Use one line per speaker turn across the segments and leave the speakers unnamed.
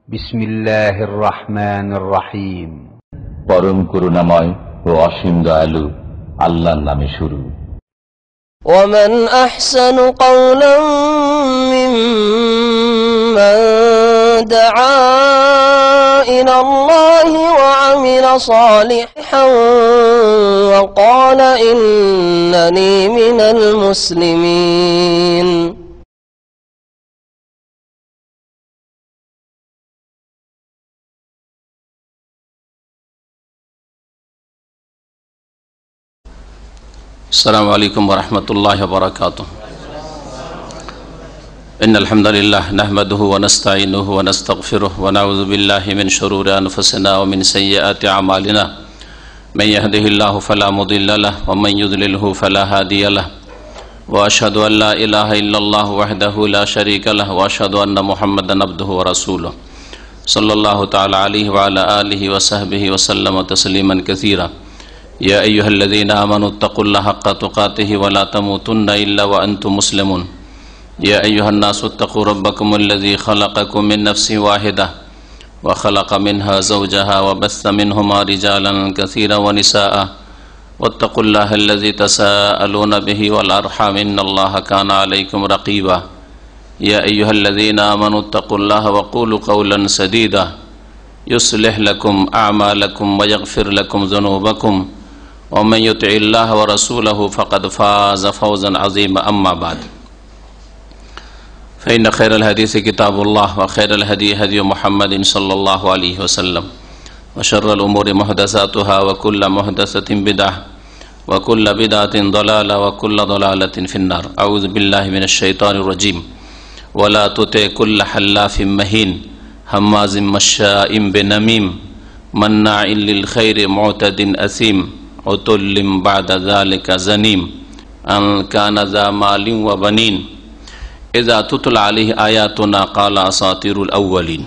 বিসমিল্লাহির রহমানির রহিম।
পরম করুণাময় ও অসীম দয়ালু আল্লাহর নামে শুরু।
ومن أحسن قولا ممن دعا إلى الله وعمل صالحا وقال إنني من المسلمين।
السلام عليكم ورحمة الله وبركاته. إن الحمد لله نحمده ونستعينه ونستغفره ونعوذ بالله من شرور أنفسنا ومن سيئات أعمالنا من يهده الله فلا مضل له ومن يضلله فلا هادي له وأشهد أن لا إله إلا الله وحده لا شريك له وأشهد أن محمدا عبده ورسوله صلى الله تعالى عليه وعلى آله وصحبه وسلم تسليما كثيرا. يا أيها الذين آمنوا اتقوا الله حق تقاته ولا تموتن إلا وأنتم مسلمون. يا أيها الناس اتقوا ربكم الذي خلقكم من نفس واحدة وخلق منها زوجها وبث منهما رجالا كثيرا ونساء واتقوا الله الذي تساءلون به والأرحام إن الله كان عليكم رقيبا. يا أيها الذين آمنوا اتقوا الله وقولوا قولا سديدا يصلح لكم أعمالكم ويغفر لكم ذنوبكم ومن يطع الله ورسوله فقد فاز فوزا عظيما. أما بعد فإن خير الحديث كتاب الله وخير الهدي هدي محمد صلى الله عليه وسلم وشر الأمور محدثاتها وكل محدثة بدعة وكل بدعة ضلالة وكل ضلالة في النار. أعوذ بالله من الشيطان الرجيم. ولا تطع كل حلاف مهين هماز مشاء بنميم مناع للخير معتد أثيم عتل بعد ذلك زنيم أن كان ذا مال وبنين إذا تتلى عليه آياتنا قال أساطير الأولين.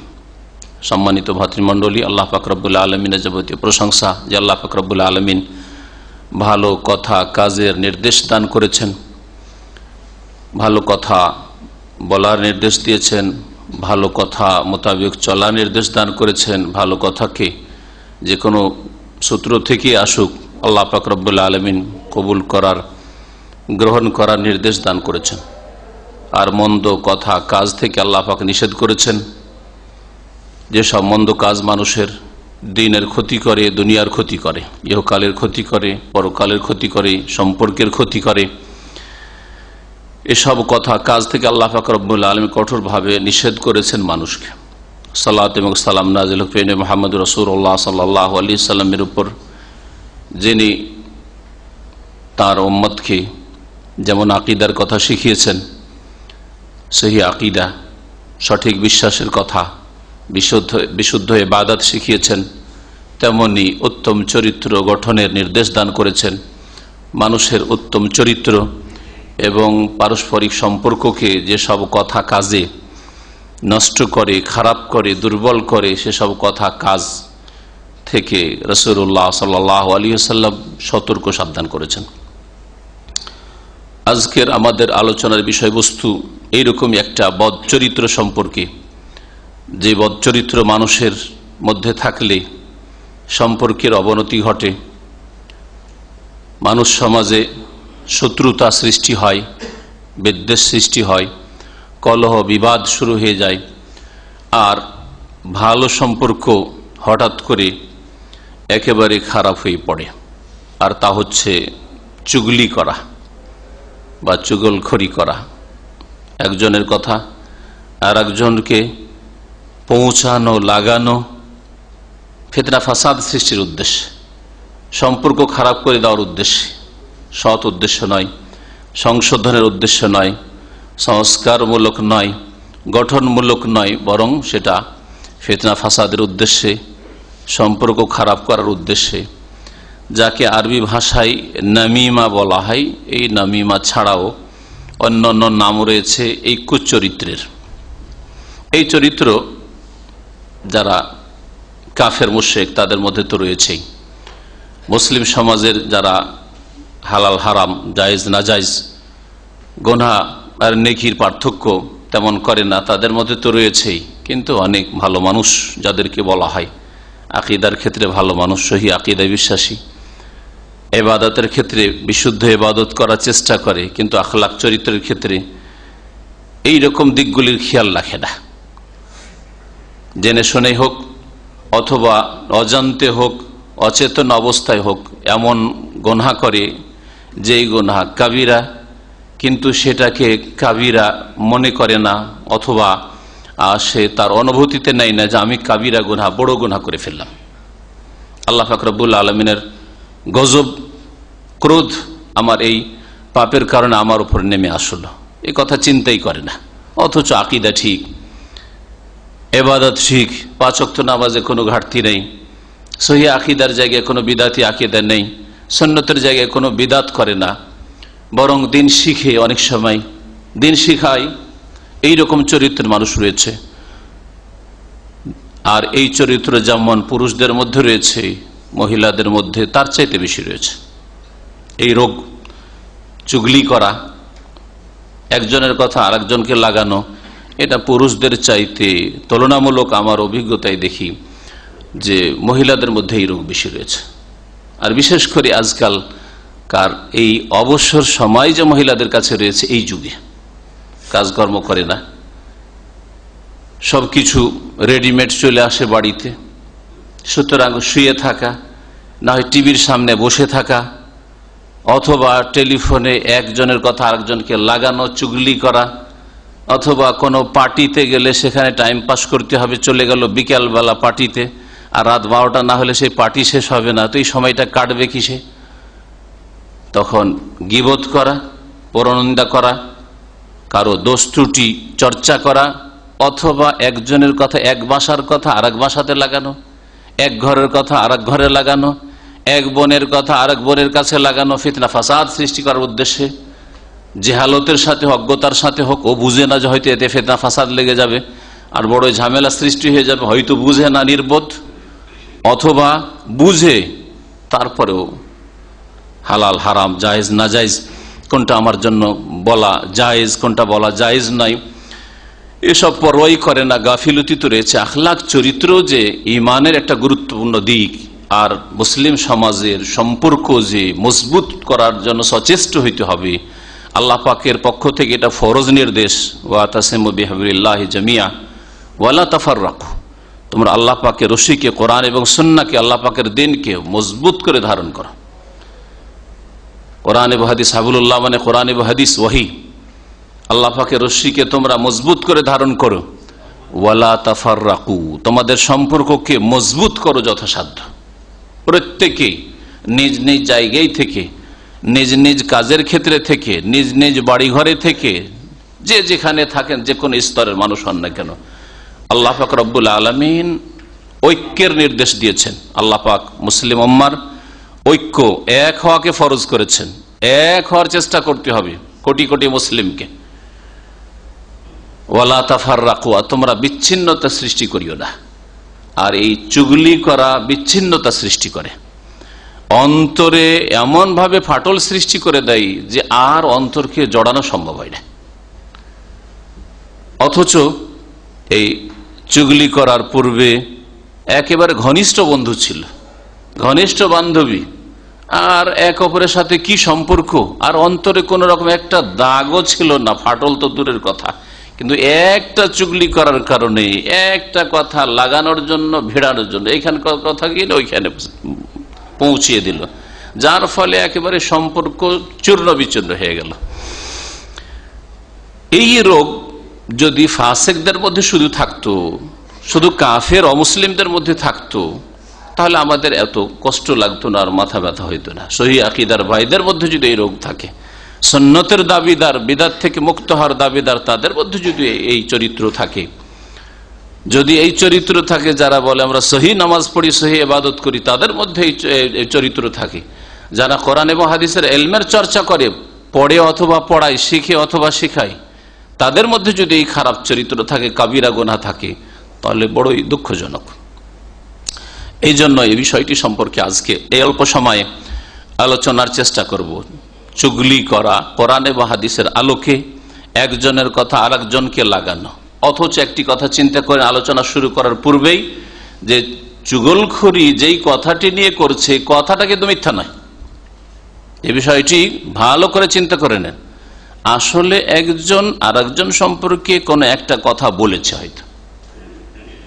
সম্মানিত ভাতৃমণ্ডলী, আল্লাহ পাক রব্বুল আলামিনের যাবতীয় প্রশংসা যে আল্লাহ পাক রব্বুল আলামিন ভালো কথা কাজের নির্দেশ দান করেছেন, ভালো কথা বলার নির্দেশ দিয়েছেন, ভালো কথা মোতাবেক চলার নির্দেশ দান করেছেন, ভালো কথাকে যে কোনো সূত্র থেকে আসুক আল্লাহ পাক রব্বুল আলামিন কবুল করার গ্রহণ করার নির্দেশ দান করেছেন। আর মন্দ কথা কাজ থেকে আল্লাহ পাক নিষেধ করেছেন। যেসব মন্দ কাজ মানুষের দিনের ক্ষতি করে, দুনিয়ার ক্ষতি করে, ইহকালের ক্ষতি করে, পরকালের ক্ষতি করে, সম্পর্কের ক্ষতি করে, এসব কথা কাজ থেকে আল্লাহ পাক রব্বুল আলামিন কঠোরভাবে নিষেধ করেছেন মানুষকে। সালাত এবং সালাম নাযিল হোক মুহাম্মদ রাসূলুল্লাহ সাল্লাল্লাহু আলাইহি সাল্লামের উপর, যিনি তার উম্মতকে যেমন আকীদার কথা শিখিয়েছেন, সহি আকীদা, সঠিক বিশ্বাসের কথা, বিশুদ্ধ ইবাদত শিখিয়েছেন, তেমনি উত্তম চরিত্র গঠনের নির্দেশ দান করেছেন। মানুষের উত্তম চরিত্র এবং পারস্পরিক সম্পর্ককে যেসব কথা কাজে নষ্ট করে, খারাপ করে, দুর্বল করে, সেসব কথা কাজ থেকে রাসূলুল্লাহ সাল্লাল্লাহু আলাইহি ওয়াসাল্লাম সতর্ক সাবধান করেছেন। আজকের আমাদের আলোচনার বিষয়বস্তু এইরকমই একটা বদচরিত্র সম্পর্কে, যে বদচরিত্র মানুষের মধ্যে থাকলে সম্পর্কের অবনতি ঘটে, মানুষ সমাজে শত্রুতা সৃষ্টি হয়, বিদ্বেষ সৃষ্টি হয়, কলহ বিবাদ শুরু হয়ে যায়, আর ভালো সম্পর্ক হঠাৎ করে একেবারে খারাপ হয়ে পড়ে। আর তা হচ্ছে চুগলি করা বা চুগলখড়ি করা, একজনের কথা আর একজনকে পৌঁছানো, লাগানো, ফিতনা ফাসাদ সৃষ্টির উদ্দেশ্যে, সম্পর্ক খারাপ করে দেওয়ার উদ্দেশ্যে, সৎ উদ্দেশ্য নয়, সংশোধনের উদ্দেশ্য নয়, সংস্কারমূলক নয়, গঠনমূলক নয়, বরং সেটা ফিতনা ফাসাদের উদ্দেশ্যে, সম্পর্ক খারাপ করার উদ্দেশ্যে, যাকে আরবি ভাষায় নামিমা বলা হয়। এই নামিমা ছাড়াও অন্য অন্য নাম রয়েছে এই কুচরিত্রের। এই চরিত্র যারা কাফের মুশরিক তাদের মধ্যে তো রয়েছেই। মুসলিম সমাজের যারা হালাল হারাম, জায়েজ নাজায়েজ, গুনাহ আর নেকির পার্থক্য তেমন করে না, তাদের মধ্যে তো রয়েছেই। কিন্তু অনেক ভালো মানুষ যাদেরকে বলা হয় আকীদার ক্ষেত্রে ভালো মানুষ, সহি আকীদায় বিশ্বাসী, ইবাদতের ক্ষেত্রে বিশুদ্ধ ইবাদত করার চেষ্টা করে, কিন্তু আখলাক চরিত্রের ক্ষেত্রে এই রকম দিকগুলির খেয়াল রাখে না। জেনে শুনে হোক অথবা অজান্তে হোক, অচেতন অবস্থায় হোক, এমন গুনাহ করে যেই গুনাহ কাবিরা, কিন্তু সেটাকে কাবিরা মনে করে না, অথবা সে তার অনুভূতিতে নেয় না যে আমি কাবিরা গুনাহ, বড় গুনাহ করে ফেললাম। আল্লাহ পাক রব্বুল আলামিনের গজব, ক্রোধ আমার এই পাপের কারণে আমার উপর নেমে আসলো, এই কথা চিন্তাই করে না। অথচ আকীদা ঠিক, ইবাদত ঠিক, 5 ওয়াক্ত নামাজে কোনো ঘাটতি নেই, সহি আকীদার জায়গায় কোনো বিদাতি আকীদা নেই, সুন্নতের জায়গায় কোনো বিদাত করে না, বরং দিন শিখে, অনেক সময় দিন শিখায়, এইরকম চরিত্রের মানুষ রয়েছে। আর এই চরিত্র যেমন পুরুষদের মধ্যে রয়েছে, মহিলাদের মধ্যে তার চাইতে বেশি রয়েছে। এই রোগ, চুগলি করা, একজনের কথা আরেকজনকে লাগানো, এটা পুরুষদের চাইতে তুলনামূলক আমার অভিজ্ঞতায় দেখি যে মহিলাদের মধ্যে এই রোগ বেশি রয়েছে। আর বিশেষ করে আজকালকার এই অবসর সময় যে মহিলাদের কাছে রয়েছে, এই যুগে কাজকর্ম করে না, সবকিছু রেডিমেড চলে আসে বাড়িতে, সুতরাং শুয়ে থাকা, না হয় টিভির সামনে বসে থাকা, অথবা টেলিফোনে একজনের কথা আরেকজনকে লাগানো, চুগলি করা, অথবা কোনো পার্টিতে গেলে সেখানে টাইম পাস করতে হবে, চলে গেল বিকেলবেলা পার্টিতে, আর রাত 12টা না হলে সেই পার্টি শেষ হবে না, তো এই সময়টা কাটবে কিসে? তখন গীবত করা, পরনিন্দা করা, কারো দোষ ত্রুটি চর্চা করা, অথবা একজনের কথা, এক বাসার কথা আরেক বাসাতে লাগানো, এক ঘরের কথা আরেক ঘরে লাগানো, এক বোনের কথা আরেক বোনের কাছে লাগানো, ফিতনা ফাসাদ সৃষ্টি করার উদ্দেশ্যে, জেহালতের সাথে, অজ্ঞতার সাথে হোক, ও বুঝে না যে হয়তো এতে ফিতনা ফাসাদ লেগে যাবে আর বড় ঝামেলা সৃষ্টি হয়ে যাবে, হয়তো বুঝে না, নির্বোধ, অথবা বুঝে তারপরেও হালাল হারাম, জায়েজ না জায়েজ, কোনটা আমার জন্য বলা জায়েজ, কোনটা বলা জায়েজ নাই, এসব পরোয়াই করে না, গাফিলতি তো রয়েছে। আখলাক চরিত্র যে ইমানের একটা গুরুত্বপূর্ণ দিক, আর মুসলিম সমাজের সম্পর্ক যে মজবুত করার জন্য সচেষ্ট হইতে হবে, আল্লাহ পাকের পক্ষ থেকে এটা ফরজ নির্দেশ, ওয়াতাসিমু বিহাবলিল্লাহি জামিয়া ওয়ালা তাফাররাকু, তোমরা আল্লাহ পাকের রশিকে, কোরআন এবং সুন্নাহকে, আল্লাহ পাকের দ্বীনকে মজবুত করে ধারণ করো। কোরআন এবং হাদিস, হাবলুল্লাহ মানে কোরআন এবং হাদিস, ওয়াহি, আল্লাহ পাকের রশিকে তোমরা মজবুত করে ধারণ করো। ওয়ালা তাফাররাকু, তোমাদের সম্পর্ককে মজবুত করো যথাসাধ্য। প্রত্যেকে নিজ নিজ জায়গায় থেকে, নিজ নিজ কাজের ক্ষেত্রে থেকে, নিজ নিজ বাড়িঘরে থেকে, যে যেখানে থাকেন, যে কোনো স্তরের মানুষ হন না কেন, আল্লাহ পাক রব্বুল আলামিন ঐক্যের নির্দেশ দিয়েছেন। আল্লাহ পাক মুসলিম উম্মার ঐক্য, এক হওয়াকে ফরজ করেছেন। এক হওয়ার চেষ্টা করতে হবে কোটি কোটি মুসলিমকে। ওয়ালা তাফাররাকু, তোমরা বিচ্ছিন্নতা সৃষ্টি করিও না। আর এই চুগলি করা বিচ্ছিন্নতা সৃষ্টি করে, অন্তরে এমন ভাবে ফাটল সৃষ্টি করে দেয় যে আর অন্তরকে জড়ানো সম্ভব হয় না। অথচ এই চুগলি করার পূর্বে একেবারে ঘনিষ্ঠ বন্ধু ছিল, ঘনিষ্ঠ বান্ধবী, আর এক অপরের সাথে কি সম্পর্ক, আর অন্তরে কোন রকম একটা দাগও ছিল না, ফাটল তো দূরের কথা, কিন্তু একটা চুগলি করার কারণে, একটা কথা লাগানোর জন্য, ভিড়ানোর জন্য, এইখানকার কথা গিয়ে ওইখানে পৌঁছিয়ে দিল, যার ফলে একেবারে সম্পর্ক চূর্ণ বিচূর্ণ হয়ে গেল। এই রোগ যদি ফাসিকদের মধ্যে শুধু থাকতো, শুধু কাফের অমুসলিমদের মধ্যে থাকতো, তাহলে আমাদের এত কষ্ট লাগতো না, আর মাথা ব্যথা হইতো না। সহি আকীদার ভাইদের মধ্যে যদি এই রোগ থাকে, সুন্নতের দাবিদার, বিদআত থেকে মুক্ত হওয়ার দাবিদার, তাদের মধ্যে যদি এই চরিত্র থাকে, যদি এই চরিত্র থাকে, যারা বলে আমরা সহি নামাজ পড়ি, সহি ইবাদত করি, তাদের মধ্যে এই চরিত্র থাকে, যারা কোরআন এবং হাদিসের ইলমের চর্চা করে, পড়ে অথবা পড়ায়, শিখে অথবা শিখায়, তাদের মধ্যে যদি এই খারাপ চরিত্র থাকে, কাবিরা গুনাহ থাকে, তাহলে বড়ই দুঃখজনক। এই জন্য এই বিষয়টি সম্পর্কে আজকে এই অল্প সময়ে আলোচনার চেষ্টা করব। চুগলি করা, কোরআন এবং হাদিসের আলোকে একজনের কথা আরেকজনকে লাগানো, অথচ একটি কথা চিন্তা করে আলোচনা শুরু করার পূর্বেই যে চুগলখড়ি যেই কথাটি নিয়ে করছে কথাটা কিন্তু মিথ্যা নয়, এই বিষয়টি ভালো করে চিন্তা করে নেন। আসলে একজন আর একজন সম্পর্কে কোনো একটা কথা বলেছে, হয়তো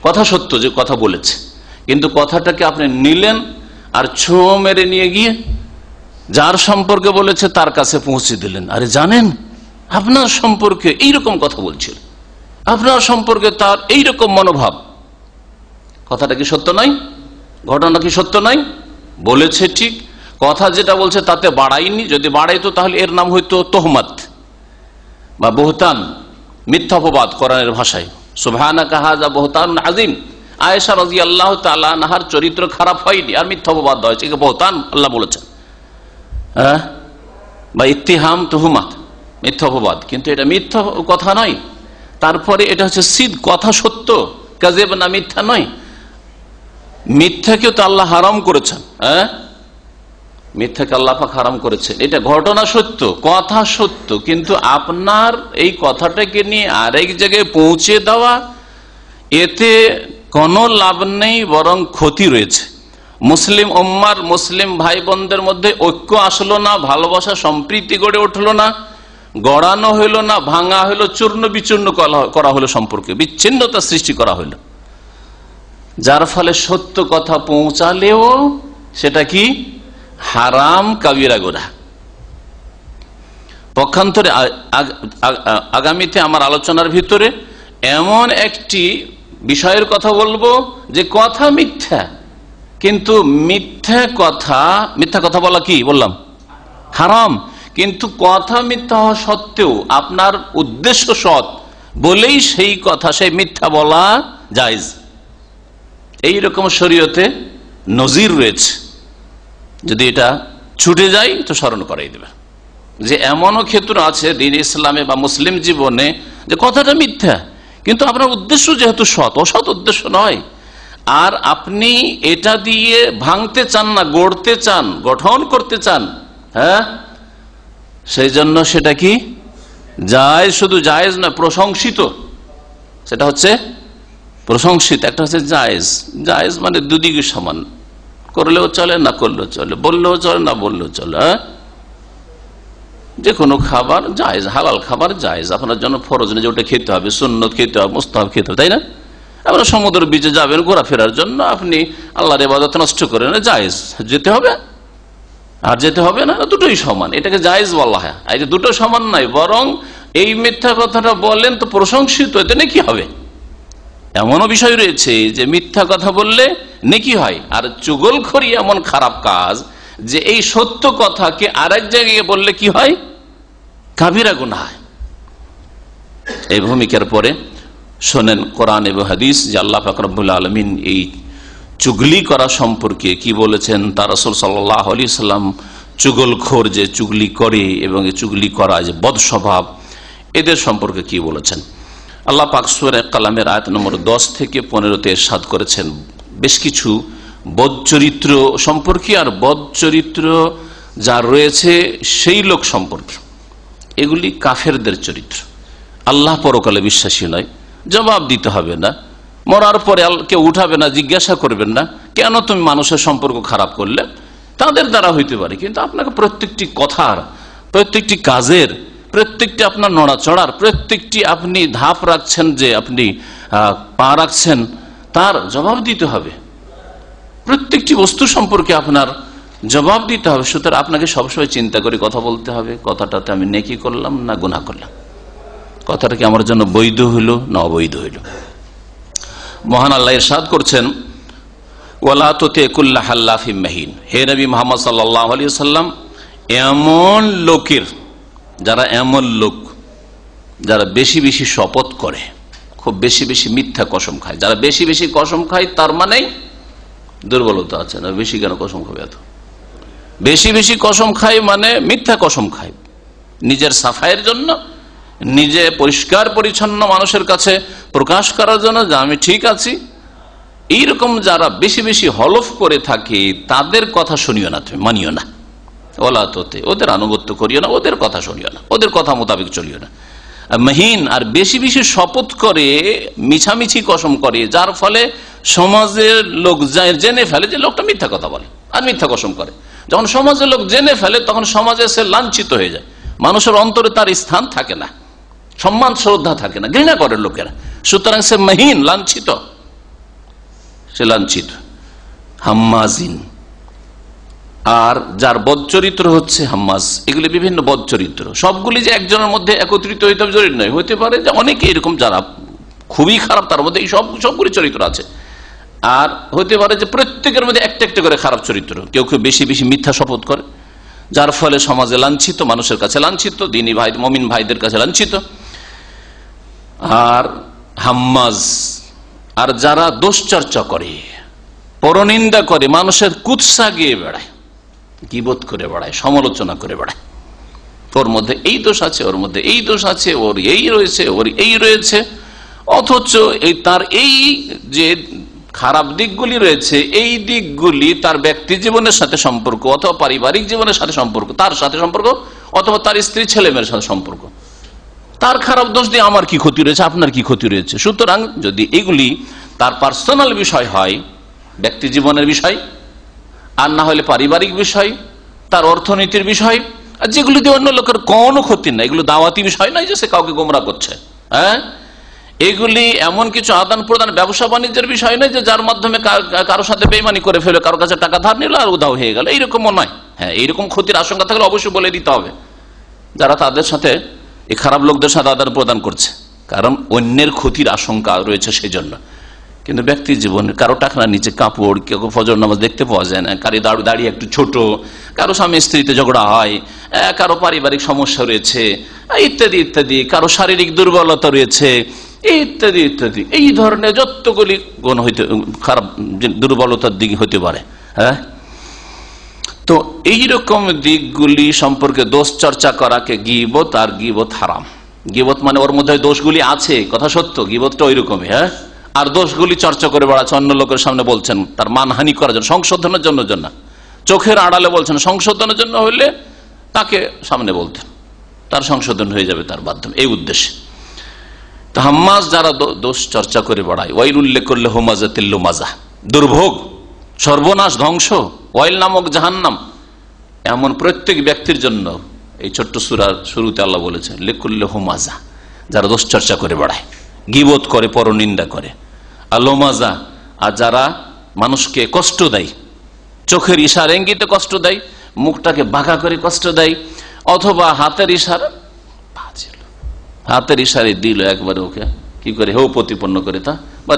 কথা সত্য যে কথা বলেছে, কিন্তু কথাটাকে আপনি নিলেন আর ছো মেরে নিয়ে গিয়ে যার সম্পর্কে বলেছে তার কাছে পৌঁছে দিলেন। আরে জানেন আপনার সম্পর্কে এইরকম কথা বলছিল, আপনার সম্পর্কে তার এইরকম মনোভাব। কথাটা কি সত্য নয়? ঘটনা কি সত্য নয়? বলেছে ঠিক, কথা যেটা বলছে তাতে বাড়ায়নি। যদি বাড়াইতো তাহলে এর নাম হইতো তোহমত বা বহতান, মিথ্যাপবাদ কোরআনের ভাষায়। সুবহানাকা হাযা বহতানুন আযীম। আয়েশা রাদিয়াল্লাহু তাআলা আনহার চরিত্র খারাপ হয়নি, আর মিথ্যাপবাদ হয়েছে, একে বহতান আল্লাহ বলেছেন, বা ইত্তিহাম, তুহমাত, মিথ্যাপবাদ। কিন্তু এটা মিথ্যা কথা নয়। তারপরে এটা হচ্ছে সিদ, কথা সত্য, কাযিব না, মিথ্যা নয়। মিথ্যাকেও তো আল্লাহ হারাম করেছেন, মিথ্যাকে আল্লাহ পাক হারাম করেছেন। এটা ঘটনা সত্য, কথা সত্য, কিন্তু আপনার এই কথাটাকে নিয়ে আরেক জায়গায় পৌঁছে দেওয়া, এতে কোনো লাভ নেই, বরং ক্ষতি রয়েছে। মুসলিম উম্মার, মুসলিম ভাই বোনদের মধ্যে ঐক্য আসলো না, ভালোবাসা সম্প্রীতি গড়ে উঠলো না, গড়ানো হইল না, ভাঙা হইল, চূর্ণ বিচূর্ণ করা হলো, সম্পর্কে বিচ্ছিন্নতা সৃষ্টি করা হইল, যার ফলে সত্য কথা পৌঁছালেও সেটা কি হারাম, কাবিরা গুনাহ। পক্ষান্তরে আগামীতে আমার আলোচনার ভিতরে এমন একটি বিষয়ের কথা বলবো যে কথা মিথ্যা, কিন্তু মিথ্যা কথা বলা কি বললাম হারাম, কিন্তু কথা মিথ্যা হওয়া সত্ত্বেও আপনার উদ্দেশ্য সৎ বলেই সেই কথা, সেই মিথ্যা বলা জায়েজ। এইরকম শরীয়তে নজির রয়েছে। যদি এটা ছুটে যায় তো স্মরণ করাই দেবে যে এমনও ক্ষেত্র আছে দ্বীন ইসলামে বা মুসলিম জীবনে যে কথাটা মিথ্যা, কিন্তু আপনার উদ্দেশ্য যেহেতু সৎ, অসৎ উদ্দেশ্য নয়, আর আপনি এটা দিয়ে ভাঙতে চান না, গড়তে চান, গঠন করতে চান, সেই জন্য সেটা কি জায়েজ, শুধু জায়েজ না, প্রশংসিত। সেটা হচ্ছে প্রশংসিত, একটা হচ্ছে জায়েজ। জায়েজ মানে দুদিকে সমান, করলেও চলে, না করলেও চলে, বললেও চলে, না বললেও চলে। যে কোনো খাবার জায়েজ, হালাল খাবার জায়েজ, আপনার জন্য ফরজ নেই যে ওটা খেতে হবে, সুন্নত খেতে হবে, মুস্তাহাব খেতে হবে, তাই না? আপনার সমুদ্র বিচে যাবেন ঘোরাফেরার জন্য, আপনি আল্লাহর ইবাদত নষ্ট করেন, জায়েজ, যেতে হবে আর যেতে হবে না, দুটোই সমান, এটাকে জায়েজ বলা হয়। এই যে দুটো সমান নাই, বরং এই মিথ্যা কথাটা বললেন তো প্রশংসিত, এতে নাকি হবে। এমনও বিষয় রয়েছে যে মিথ্যা কথা বললে নেকি হয়, আর চুগলখড়ি এমন খারাপ কাজ যে এই সত্য কথাকে আরেক জায়গায় বললে কি হয়, কাবিরা গুনাহ হয়। এই ভূমিকার পরে শোনেন কোরআন এবং হাদিস যে আল্লাহ পাক রব্বুল আলামিন এই চুগলি করা সম্পর্কে কি বলেছেন। তার রাসূল সাল্লাল্লাহু আলাইহি সাল্লাম চুগলখোর যে চুগলি করে এবং এই চুগলি করা যে বদ স্বভাব, এদের সম্পর্কে কি বলেছেন। আল্লাহ পাক সূরা কালামের আয়াত নম্বর 10 থেকে 15-তে ইরশাদ করেছেন বেশ কিছু বদ চরিত্র সম্পর্কে, আর বদ চরিত্র যা রয়েছে সেই লোক সম্পর্কে। এগুলি কাফেরদের চরিত্র, আল্লাহ পরকালে বিশ্বাসী নয়, জবাব দিতে হবে না, মরার পরে কেউ উঠাবে না, জিজ্ঞাসা করবেন না কেন তুমি মানুষের সম্পর্ক খারাপ করলে, তাদের দ্বারা হইতে পারে। কিন্তু আপনাকে প্রত্যেকটি কথার, প্রত্যেকটি কাজের, প্রত্যেকটি আপনার নড়াচড়ার, প্রত্যেকটি আপনি ধাপ রাখছেন, যে আপনি পা রাখছেন, তার জবাব দিতে হবে। প্রত্যেকটি বস্তু সম্পর্কে আপনার জবাব দিতে হবে। সুতরাং আপনাকে সবসময় চিন্তা করে কথা বলতে হবে, কথাটাতে আমি নেকি করলাম না গুনাহ করলাম, কথাটা কি আমার জন্য বৈধ হইল না অবৈধ হইল। মহান আল্লাহ ইরশাদ করছেন, ওয়ালা তুতি কুল্লা হাল্লাফিম মাহিন। হে নবী মুহাম্মদ সাল্লাল্লাহু আলাইহি ওয়াসাল্লাম, এমন লোকের, যারা এমন লোক যারা বেশি বেশি শপথ করে, খুব বেশি বেশি মিথ্যা কসম খায়, যারা বেশি বেশি কসম খায় তার মানে দুর্বলতা আছে না, বেশি কেন কসম খাবে, এত বেশি বেশি কসম খায় মানে মিথ্যা কসম খায়, নিজের সাফাইয়ের জন্য, নিজে পরিষ্কার পরিচ্ছন্ন মানুষের কাছে প্রকাশ করার জন্য যে আমি ঠিক আছি। এইরকম যারা বেশি বেশি হলফ করে থাকে তাদের কথা শুনিও না, তুমি মানিও না। ওলা তোতে, ওদের আনুগত্য করিও না, ওদের কথা শুনিও না, ওদের কথা মোতাবেক চলিও না। মহিন আর বেশি বেশি শপথ করে, মিছামিছি কসম করে, যার ফলে সমাজের লোক জেনে ফেলে যে লোকটা মিথ্যা কথা বলে আর মিথ্যা কসম করে। যখন সমাজের লোক জেনে ফেলে তখন সমাজে সে লাঞ্ছিত হয়ে যায়, মানুষের অন্তরে তার স্থান থাকে না, সম্মান শ্রদ্ধা থাকে না, ঘৃণা করে লোকেরা। সুতরাং সে মহিন, লাঞ্ছিত, সে লাঞ্ছিত। হাম্মাজিন, আর যার বদ চরিত্র হচ্ছে হাম্মাজ। এগুলি বিভিন্ন বদ চরিত্র, সবগুলি যে একজনের মধ্যে একত্রিত হইতে হবে জরুরি নয়, হইতে পারে যে অনেকে এরকম যারা খুবই খারাপ তার মধ্যে এই সবগুলি চরিত্র আছে, আর হইতে পারে যে প্রত্যেকের মধ্যে একটা একটা করে খারাপ চরিত্র। কেউ কেউ বেশি বেশি মিথ্যা শপথ করে, যার ফলে সমাজে লাঞ্ছিত, মানুষের কাছে লাঞ্ছিত, দ্বীনী ভাই মুমিন ভাইদের কাছে লাঞ্ছিত। আর হাম্মাজ, আর যারা দোষচর্চা করে, পরনিন্দা করে, মানুষের কুৎসা গিয়ে বেড়ায়, গীবত করে বেড়ায়, সমালোচনা করে বেড়ায়, ওর মধ্যে এই দোষ আছে, ওর মধ্যে এই দোষ আছে, ওর এই রয়েছে, ওর এই রয়েছে, অথচ তার এই যে খারাপ দিকগুলি রয়েছে এই দিকগুলি তার ব্যক্তি জীবনের সাথে সম্পর্ক, অথবা পারিবারিক জীবনের সাথে সম্পর্ক, তার সাথে সম্পর্ক, অথবা তার স্ত্রী ছেলে মেয়ের সাথে সম্পর্ক। তার খারাপ দোষ দিয়ে আমার কি ক্ষতি রয়েছে, আপনার কি ক্ষতি রয়েছে? সুতরাং যদি এগুলি তার পার্সোনাল বিষয় হয়, ব্যক্তি জীবনের বিষয়, আর না হলে পারিবারিক বিষয়, তার অর্থনীতির বিষয়, আর যেগুলি দিয়ে অন্য লোকের কোনো ক্ষতি নাই, এগুলো দাওয়াতি বিষয় নয় যে সে কাউকে গোমরাহ করছে, হ্যাঁ, এগুলি এমন কিছু আদান প্রদান ব্যবসা বাণিজ্যের বিষয় নয় যে যার মাধ্যমে কারোর সাথে বেইমানি করে ফেলে, কারোর কাছে টাকা ধার নিল আর উধাও হয়ে গেল, এইরকমও নয়। হ্যাঁ, এইরকম ক্ষতির আশঙ্কা থাকলে অবশ্যই বলে দিতে হবে যারা তাদের সাথে, এই খারাপ লোকদের সাথে আদান প্রদান করছে, কারণ অন্যের ক্ষতির আশঙ্কা রয়েছে সেই জন্য। কিন্তু ব্যক্তি জীবনে কারো টাকরা নিচে কাপড়, কেউ ফজর নামাজ দেখতে পাওয়া যায় না, কারো দাড়ি একটু ছোট, কারো স্বামী স্ত্রীতে ঝগড়া হয়, কারো পারিবারিক সমস্যা রয়েছে ইত্যাদি ইত্যাদি, কারো শারীরিক দুর্বলতা রয়েছে ইত্যাদি ইত্যাদি, এই ধরনের যতগুলি গুণ হইতে খারাপ দুর্বলতার দিক হতে পারে। হ্যাঁ, তো এইরকম দিকগুলি সম্পর্কে দোষ চর্চা করাকে গীবত, আর গীবত হারাম। গীবত মানে ওর মধ্যে দোষগুলি আছে, কথা সত্য, গীবতটা ওই রকমই। হ্যাঁ, আর দোষগুলি চর্চা করে বেড়াচ্ছে, অন্য লোকের সামনে বলছেন তার মানহানি করার জন্য, সংশোধনের জন্য, চোখের আড়ালে বলছেন, সংশোধনের জন্য হইলে তাকে সামনে বলতেন, তার সংশোধন হয়ে যাবে তার মাধ্যমে, এই উদ্দেশ্যে। তো হাম্মাজ যারা দোষ চর্চা করে বেড়ায়, ওয়াইল উল্লেখ করলে হোমাজাতিল লুমাজা, দুর্ভোগ, সর্বনাশ, ধ্বংস, ওয়াইল নামক জাহান্নাম, এমন প্রত্যেক ব্যক্তির জন্য এই ছোট্ট সূরার শুরুতে আল্লাহ বলেছেন লিকুল্লি হুমাজা, যারা দোষ চর্চা করে বেড়ায়, গীবত করে, পরনিন্দা করে, আলোমাজা, আর যারা মানুষকে কষ্ট দেয়, চোখের ইশারা ইঙ্গিতে কষ্ট দেয়, মুখটাকে বাঁকা করে কষ্ট দেয়, অথবা হাতের ইশারে দিল একবারে ওকে কি করে হেউ প্রতিপন্ন করে, তা বা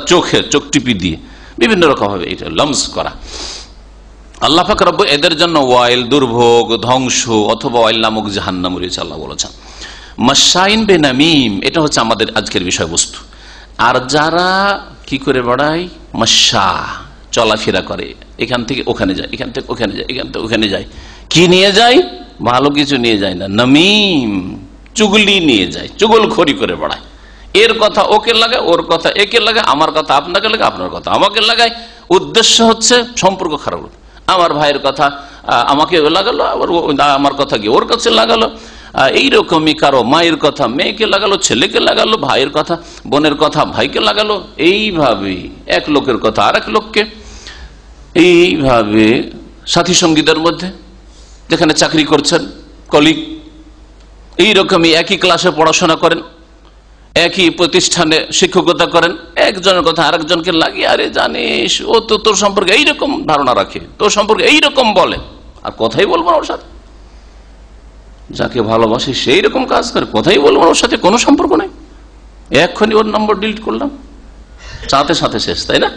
চোখ টিপি দিয়ে বিভিন্ন রকম ভাবে এটা লমস করা। আল্লাহ পাক রব্বুল এদের জন্য ওয়াইল, দুর্ভোগ, ধ্বংস, অথবা ওয়াইল নামক জাহান্নাম রয়েছে। আল্লাহ বলেছেন মাশাইন বেনামিম, এটা হচ্ছে আমাদের আজকের বিষয়বস্তু। আর যারা কি করে বেড়ায়, মাশা, চলাফেরা করে, এখান থেকে ওখানে যায়, এখান থেকে ওখানে যায়, এখান থেকে ওখানে যায়, কি নিয়ে যায়? ভালো কিছু নিয়ে যায় না, নামিম, চুগলি নিয়ে যায়, চুগলখড়ি করে বেড়ায়। এর কথা ওকে লাগায়, ওর কথা একে লাগায়, আমার কথা আপনাকে লাগায়, আপনার কথা আমাকে লাগায়। উদ্দেশ্য হচ্ছে সম্পর্ক খারাপ। আমার ভাইয়ের কথা আমাকে লাগালো, আবার আমার কথা গিয়ে ওর কাছে লাগালো। এইরকমই কারো মায়ের কথা মেয়েকে লাগালো, ছেলেকে লাগালো, ভাইয়ের কথা বোনের কথা ভাইকে লাগালো, এইভাবে এক লোকের কথা আর এক লোককে, এইভাবে সাথী সঙ্গীদের মধ্যে, যেখানে চাকরি করছেন কলিগ, এইরকমই একই ক্লাসে পড়াশোনা করেন, একই প্রতিষ্ঠানে শিক্ষকতা করেন, একজনের কথা আরেকজনকে লাগিয়ে, আরে জানিস ও তো তোর সম্পর্কে এইরকম ধারণা রাখে, তোর সম্পর্কে এইরকম বলে, আর কথাই বলবো না ওর সাথে। যাকে ভালোবাসে সেই রকম কাজ করে, কথাই বলবো না ওর সাথে, কোনো সম্পর্ক নাই, এক্ষুনি ওর নম্বর ডিলিট করলাম, সাথে সাথে শেষ, তাই না?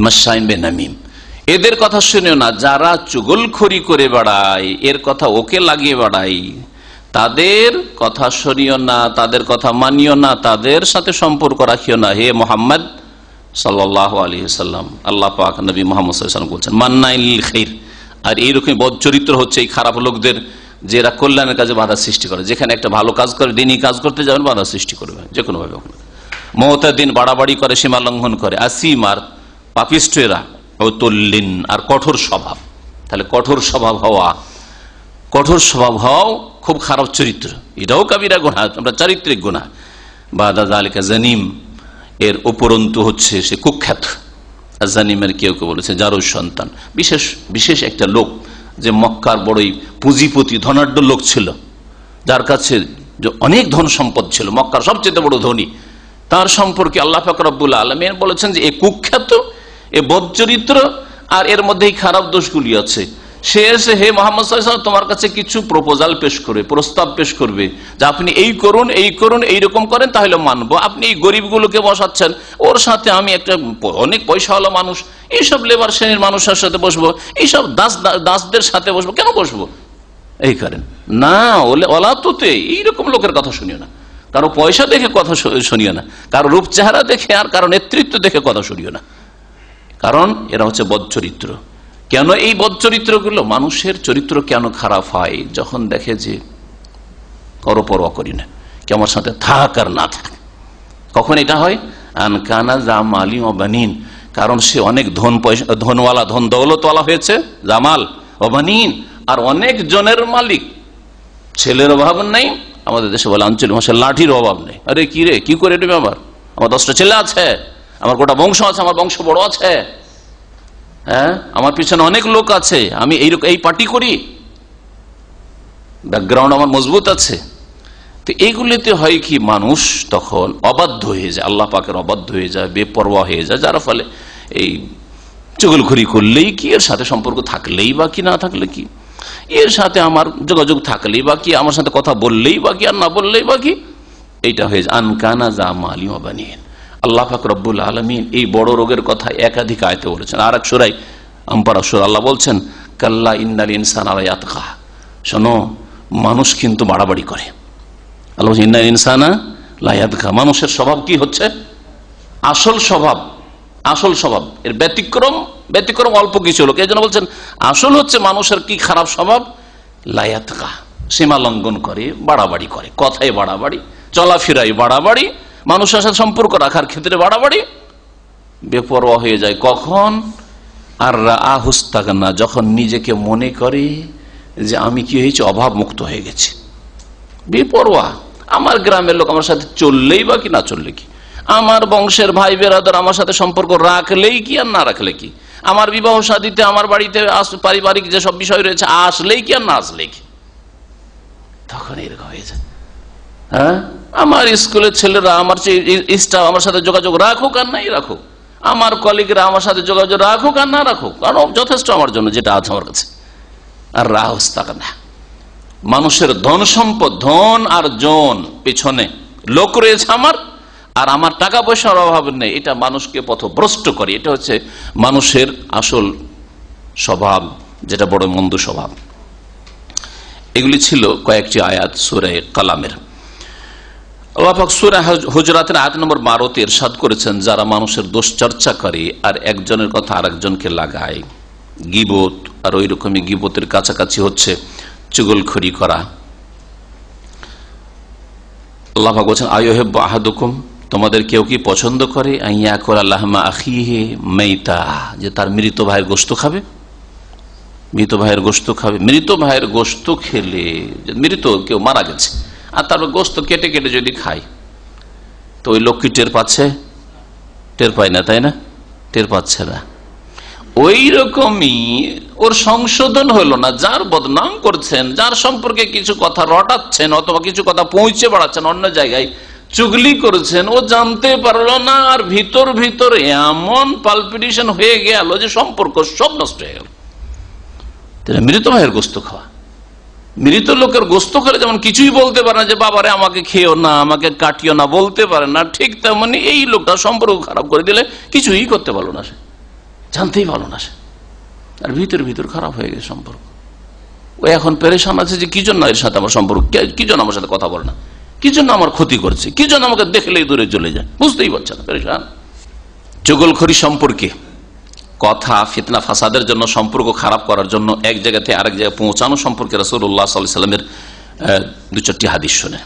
মাশাইন বেনামিম, এদের কথা শুনেও না। যারা চুগলখড়ি করে বেড়ায়, এর কথা ওকে লাগিয়ে বেড়ায়, তাদের কথা শুনিও না, তাদের কথা মানিও না, তাদের সাথে সম্পর্ক রাখিও না। হে মুহাম্মদ সাল্লাল্লাহু আলাইহি ওয়াসাল্লাম, আল্লাহ পাক নবী মুহাম্মদ সাল্লাল্লাহু আলাইহি ওয়াসাল্লাম বলছেন মান্নাইল খাইর। আর এইরকম বদ চরিত্র হচ্ছে এই খারাপ লোকদের, যারা কল্যাণের কাজে বাধা সৃষ্টি করে। যেখানে একটা ভালো কাজ করে, দিনই কাজ করতে যাবেন, বাধা সৃষ্টি করবে যে কোনো ভাবে। মুতাদিন, বাড়াবাড়ি করে, সীমা লঙ্ঘন করে। আসিম, আর পাপিষ্টেরা। উতুল্লিন, আর কঠোর স্বভাব। তাহলে কঠোর স্বভাব হওয়া খুব খারাপ চরিত্র, এটাও কাবিরা গুনাহ, আমরা চারিত্রিক গুনাহ। বাদা যালিকা জানিম, এর উপরন্তু হচ্ছে সে কুখ্যাত। জানিমের কেউ কেউ বলেছে জারুর সন্তান, বিশেষ বিশেষ একটা লোক যে মক্কার বড়ই পুঁজিপতি ধনাঢ্য লোক ছিল, যার কাছে অনেক ধন সম্পদ ছিল, মক্কার সবচেয়ে বড় ধনী। তার সম্পর্কে আল্লাহ পাক রব্বুল আলামিন বলেছেন যে এ কুখ্যাত, এ বদচরিত্র, আর এর মধ্যেই খারাপ দোষগুলি আছে। সে এসে হে মুহাম্মদ সাল্লাল্লাহু আলাইহি ওয়াসাল্লাম তোমার কাছে কিছু প্রপোজাল পেশ করবে, প্রস্তাব পেশ করবে যে আপনি এই করুন, এই করুন, এইরকম করেন তাহলে মানবো। আপনি এই গরিবগুলোকে বসাচ্ছেন, ওর সাথে আমি একটা অনেক পয়সাওয়ালা মানুষ, এইসব লেবার শ্রেণীর মানুষের সাথে বসবো, এইসব দাসদের সাথে বসবো, কেন বসবো? এই করেন না, ওলা তোতে এইরকম লোকের কথা শুনিও না, কারো পয়সা দেখে কথা শুনিও না, কারো রূপ চেহারা দেখে আর কারো নেতৃত্ব দেখে কথা শুনিও না, কারণ এরা হচ্ছে বদচরিত্র। কেন এই বদচরিত্রগুলো? মানুষের চরিত্র কেন খারাপ হয়? যখন দেখে যে পরোয়া করি না, কে আমার সাথে থাক আর না থাক। কখন এটা হয়? আনকানা জামালি ওবানিন, কারণ সে অনেক ধনওয়ালা, ধন দৌলতওয়ালা হয়েছে, জামাল ওবানিন, আর অনেক জনের মালিক, ছেলের অভাব নেই। আমাদের দেশে বলে আঞ্চলিক ভাষায় লাঠির অভাব নেই। আরে কি রে, কি করে নেবে? আমার 10টা ছেলে আছে, আমার গোটা বংশ আছে, আমার বংশ বড় আছে, হ্যাঁ, আমার পিছনে অনেক লোক আছে, আমি এই পার্টি করি, ব্যাকগ্রাউন্ড আমার মজবুত আছে। তো এইগুলিতে হয় কি, মানুষ তখন অবাধ্য হয়ে যায়, আল্লাহ পাকের অবাধ্য হয়ে যায়, বেপরোয়া হয়ে যায়, যার ফলে এই চুগলখড়ি করলেই কি, এর সাথে সম্পর্ক থাকলেই বা কি, না থাকলে কি, এর সাথে আমার যোগাযোগ থাকলেই বা কি, আমার সাথে কথা বললেই বা কি, আর না বললেই বা কি, এইটা হয়ে যায় আনকানা জামালি ওবানিন। আল্লাহ পাক রব্বুল আলামিন এই বড় রোগের কথা একাধিক আয়াতে বলেছেন। আর এক সূরায় আম্পারা সূরা আল্লাহ বলছেন কাল্লা ইন্নাল ইনসানা লা ইয়াতগা, শোনো মানুষ কিন্তু বাড়াবাড়ি করে। আল্লাহ বলছেন ইন্নাল ইনসানা লা ইয়াতগা, মানুষের স্বভাব কি হচ্ছে? আসল স্বভাব, এর ব্যতিক্রম অল্প কিছু লোক। এই জন্য বলছেন আসল হচ্ছে মানুষের কি খারাপ স্বভাব? লা ইয়াতগা, সীমা লঙ্ঘন করে, বাড়াবাড়ি করে, কথায় বাড়াবাড়ি, চলাফেরায় বাড়াবাড়ি, মানুষের সাথে সম্পর্ক রাখার ক্ষেত্রে বাড়াবাড়ি, বেপরোয়া হয়ে যায়। কখন? আর আহুস্তাগনা, যখন নিজেকে মনে করে যে আমি কি হয়েছে, অভাব মুক্ত হয়ে গেছি, বেপরোয়া। আমার গ্রামের লোক আমার সাথে চললেই বা কি, না চললে কি, আমার বংশের ভাই বেরাদর আমার সাথে সম্পর্ক রাখলেই কি আর না রাখলে কি, আমার বিবাহ শাদীতে, আমার বাড়িতে পারিবারিক যেসব বিষয় রয়েছে আসলেই কি আর না আসলেই কি, তখন এরকম হয়ে যায়। হ্যাঁ, আমার স্কুলের ছেলেরা আমার স্টাফ আমার সাথে যোগাযোগ রাখুক আর নাই রাখুক, আমার কলিগরা আমার সাথে যোগাযোগ রাখুক আর না রাখুক, কারণ যথেষ্ট আমার জন্য যেটা আছে আমার কাছে। আর রাহস তাকা না, মানুষের ধন সম্পদ, ধন আর জন পেছনে লোক রয়েছে আমার, আর আমার টাকা পয়সার অভাব নেই, এটা মানুষকে পথভ্রষ্ট করে। এটা হচ্ছে মানুষের আসল স্বভাব, যেটা বড় মন্দ স্বভাব। এগুলি ছিল কয়েকটি আয়াত সূরা কালামের। আল্লাহ পাক সূরা হুজরাতের আয়াত নম্বর 12-তে ইরশাদ করেছেন, যারা মানুষের দোষ চর্চা করে আর একজনের কথা আরেকজনকে লাগায়, গীবত, আর ওই রকমই গীবতের কাছাকাছি হচ্ছে চুগলখড়ি করা। আল্লাহ পাক বলেছেন আইয়ুহিব্বু আহাদুকুম, তোমাদের কেউ কি পছন্দ করে আইয়াকুলা লাহমা আখিহি মাইতা, যে তার মৃত ভাইয়ের গোশত খাবে, মৃত ভাইয়ের গোশত খাবে। মৃত ভাইয়ের গোশত খেলে, মৃত কেউ মারা গেছে আর তারপর গোশত কেটে কেটে যদি খায়, তো ওই লোক কি টের পাচ্ছে? টের পায় না, তাই না? টের পাচ্ছে না। ওই রকমই ওর সংশোধন হলো না, যার বদনাম করছেন, যার সম্পর্কে কিছু কথা রটাচ্ছেন অথবা কিছু কথা পৌঁছে বাড়াচ্ছেন অন্য জায়গায়, চুগলি করেছেন, ও জানতে পারলো না, আর ভিতর ভিতর এমন পালপিটেশন হয়ে গেল যে সম্পর্ক সব নষ্ট হয়ে গেল। মৃত ভাইয়ের গোশত খাওয়া, মৃত লোকের গোশত খেলে যেমন কিছুই বলতে পারে না যে বাবারে আমাকে খেয়েও না, আমাকে কাটিও না, বলতে পারে না, ঠিক তেমনি এই লোকটা সম্পর্ক খারাপ করে দিলে কিছুই করতে পারলো না, সে জানতেই পারলো না, সে আর ভিতর খারাপ হয়ে গেছে সম্পর্ক। ও এখন পেরেশান আছে যে কি জন্য এর সাথে আমার সম্পর্ক, কি জন্য আমার সাথে কথা বলে না, কি জন্য আমার ক্ষতি করছে, কি জন্য আমাকে দেখলেই দূরে চলে যায়, বুঝতেই পারছে না, পেরেশান। চুগলখড়ি সম্পর্কে কথা, ফিতনা ফাসাদের জন্য, সম্পর্ক খারাপ করার জন্য, এক জায়গা থেকে আরেক জায়গায় পৌঁছানো সম্পর্কে রাসূলুল্লাহ সাল্লাল্লাহু আলাইহি ওয়াসাল্লামের 2-4টি হাদিস শুনে।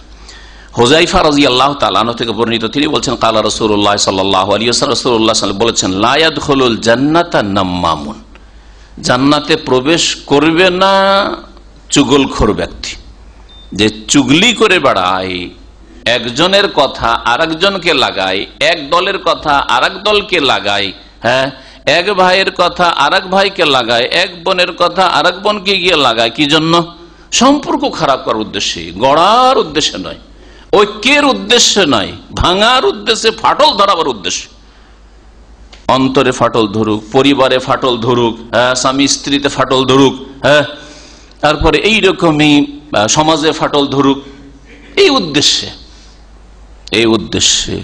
হুযায়ফা রাদিয়াল্লাহু তাআলা আনহু থেকে বর্ণিত, তিনি বলছেন ক্বালা রাসূলুল্লাহ সাল্লাল্লাহু আলাইহি ওয়াসাল্লাম, রাসূলুল্লাহ সাল্লাল্লাহু আলাইহি ওয়াসাল্লাম বলেছেন লা ইয়াদখুলুল জান্নাতা নাম্মামুন, জান্নাতে প্রবেশ করবে না চুগলখোর ব্যক্তি। যে চুগলি করে বেড়ায়, একজনের কথা আরেকজনকে লাগায়, এক দলের কথা আরেক দলকে লাগায়, হ্যাঁ, এক ভাইয়ের কথা আরেক ভাইকে লাগায়, এক বোনের কথা আরেক বোনকে গিয়ে লাগায়, কি জন্য? সম্পর্ক খারাপ করার উদ্দেশ্যে, গড়ার উদ্দেশ্যে নয়, ঐক্যের উদ্দেশ্যে নয়, ভাঙার উদ্দেশ্যে, ফাটল ধরাবার উদ্দেশ্যে। অন্তরে ফাটল ধরুক, পরিবারে ফাটল ধরুক, হ্যাঁ, স্বামী স্ত্রীতে ফাটল ধরুক, হ্যাঁ, তারপরে এইরকমই সমাজে ফাটল ধরুক, এই উদ্দেশ্যে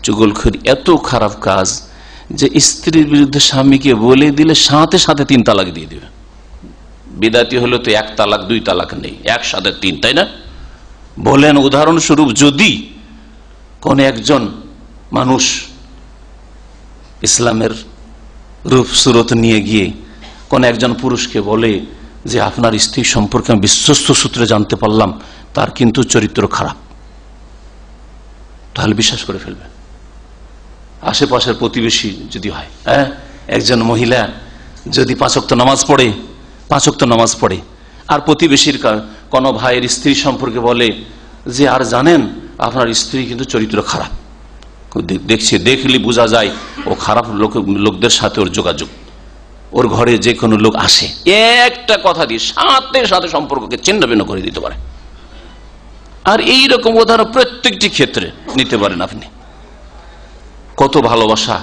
চুগলখড়ি এত খারাপ কাজ যে স্ত্রীর বিরুদ্ধে স্বামীকে বলে দিলে সাথে সাথে 3 তালাক দিয়ে দিবে। বিদাতি হলো তো 1 তালাক 2 তালাক নেই, একসাথে 3, তাই না? বলেন উদাহরণস্বরূপ, যদি কোন একজন মানুষ ইসলামের রূপ সুরত নিয়ে গিয়ে কোন একজন পুরুষকে বলে যে আপনার স্ত্রী সম্পর্কে আমি বিশ্বস্ত সূত্রে জানতে পারলাম তার কিন্তু চরিত্র খারাপ, তাহলে বিশ্বাস করে ফেলবে। আশেপাশের প্রতিবেশী যদি হয়, হ্যাঁ, একজন মহিলা যদি 5 ওয়াক্ত নামাজ পড়ে আর প্রতিবেশীর কোন ভাইয়ের স্ত্রী সম্পর্কে বলে যে আর জানেন আপনার স্ত্রী কিন্তু চরিত্র খারাপ, দেখলি বোঝা যায় ও খারাপ লোকদের সাথে ওর যোগাযোগ, ওর ঘরে যে কোনো লোক আসে, একটা কথা দিয়ে সাথে সাথে সম্পর্ককে ছিন্ন ভিন্ন করে দিতে পারে। আর এইরকম উদাহরণ প্রত্যেকটি ক্ষেত্রে নিতে পারেন আপনি। কত ভালোবাসা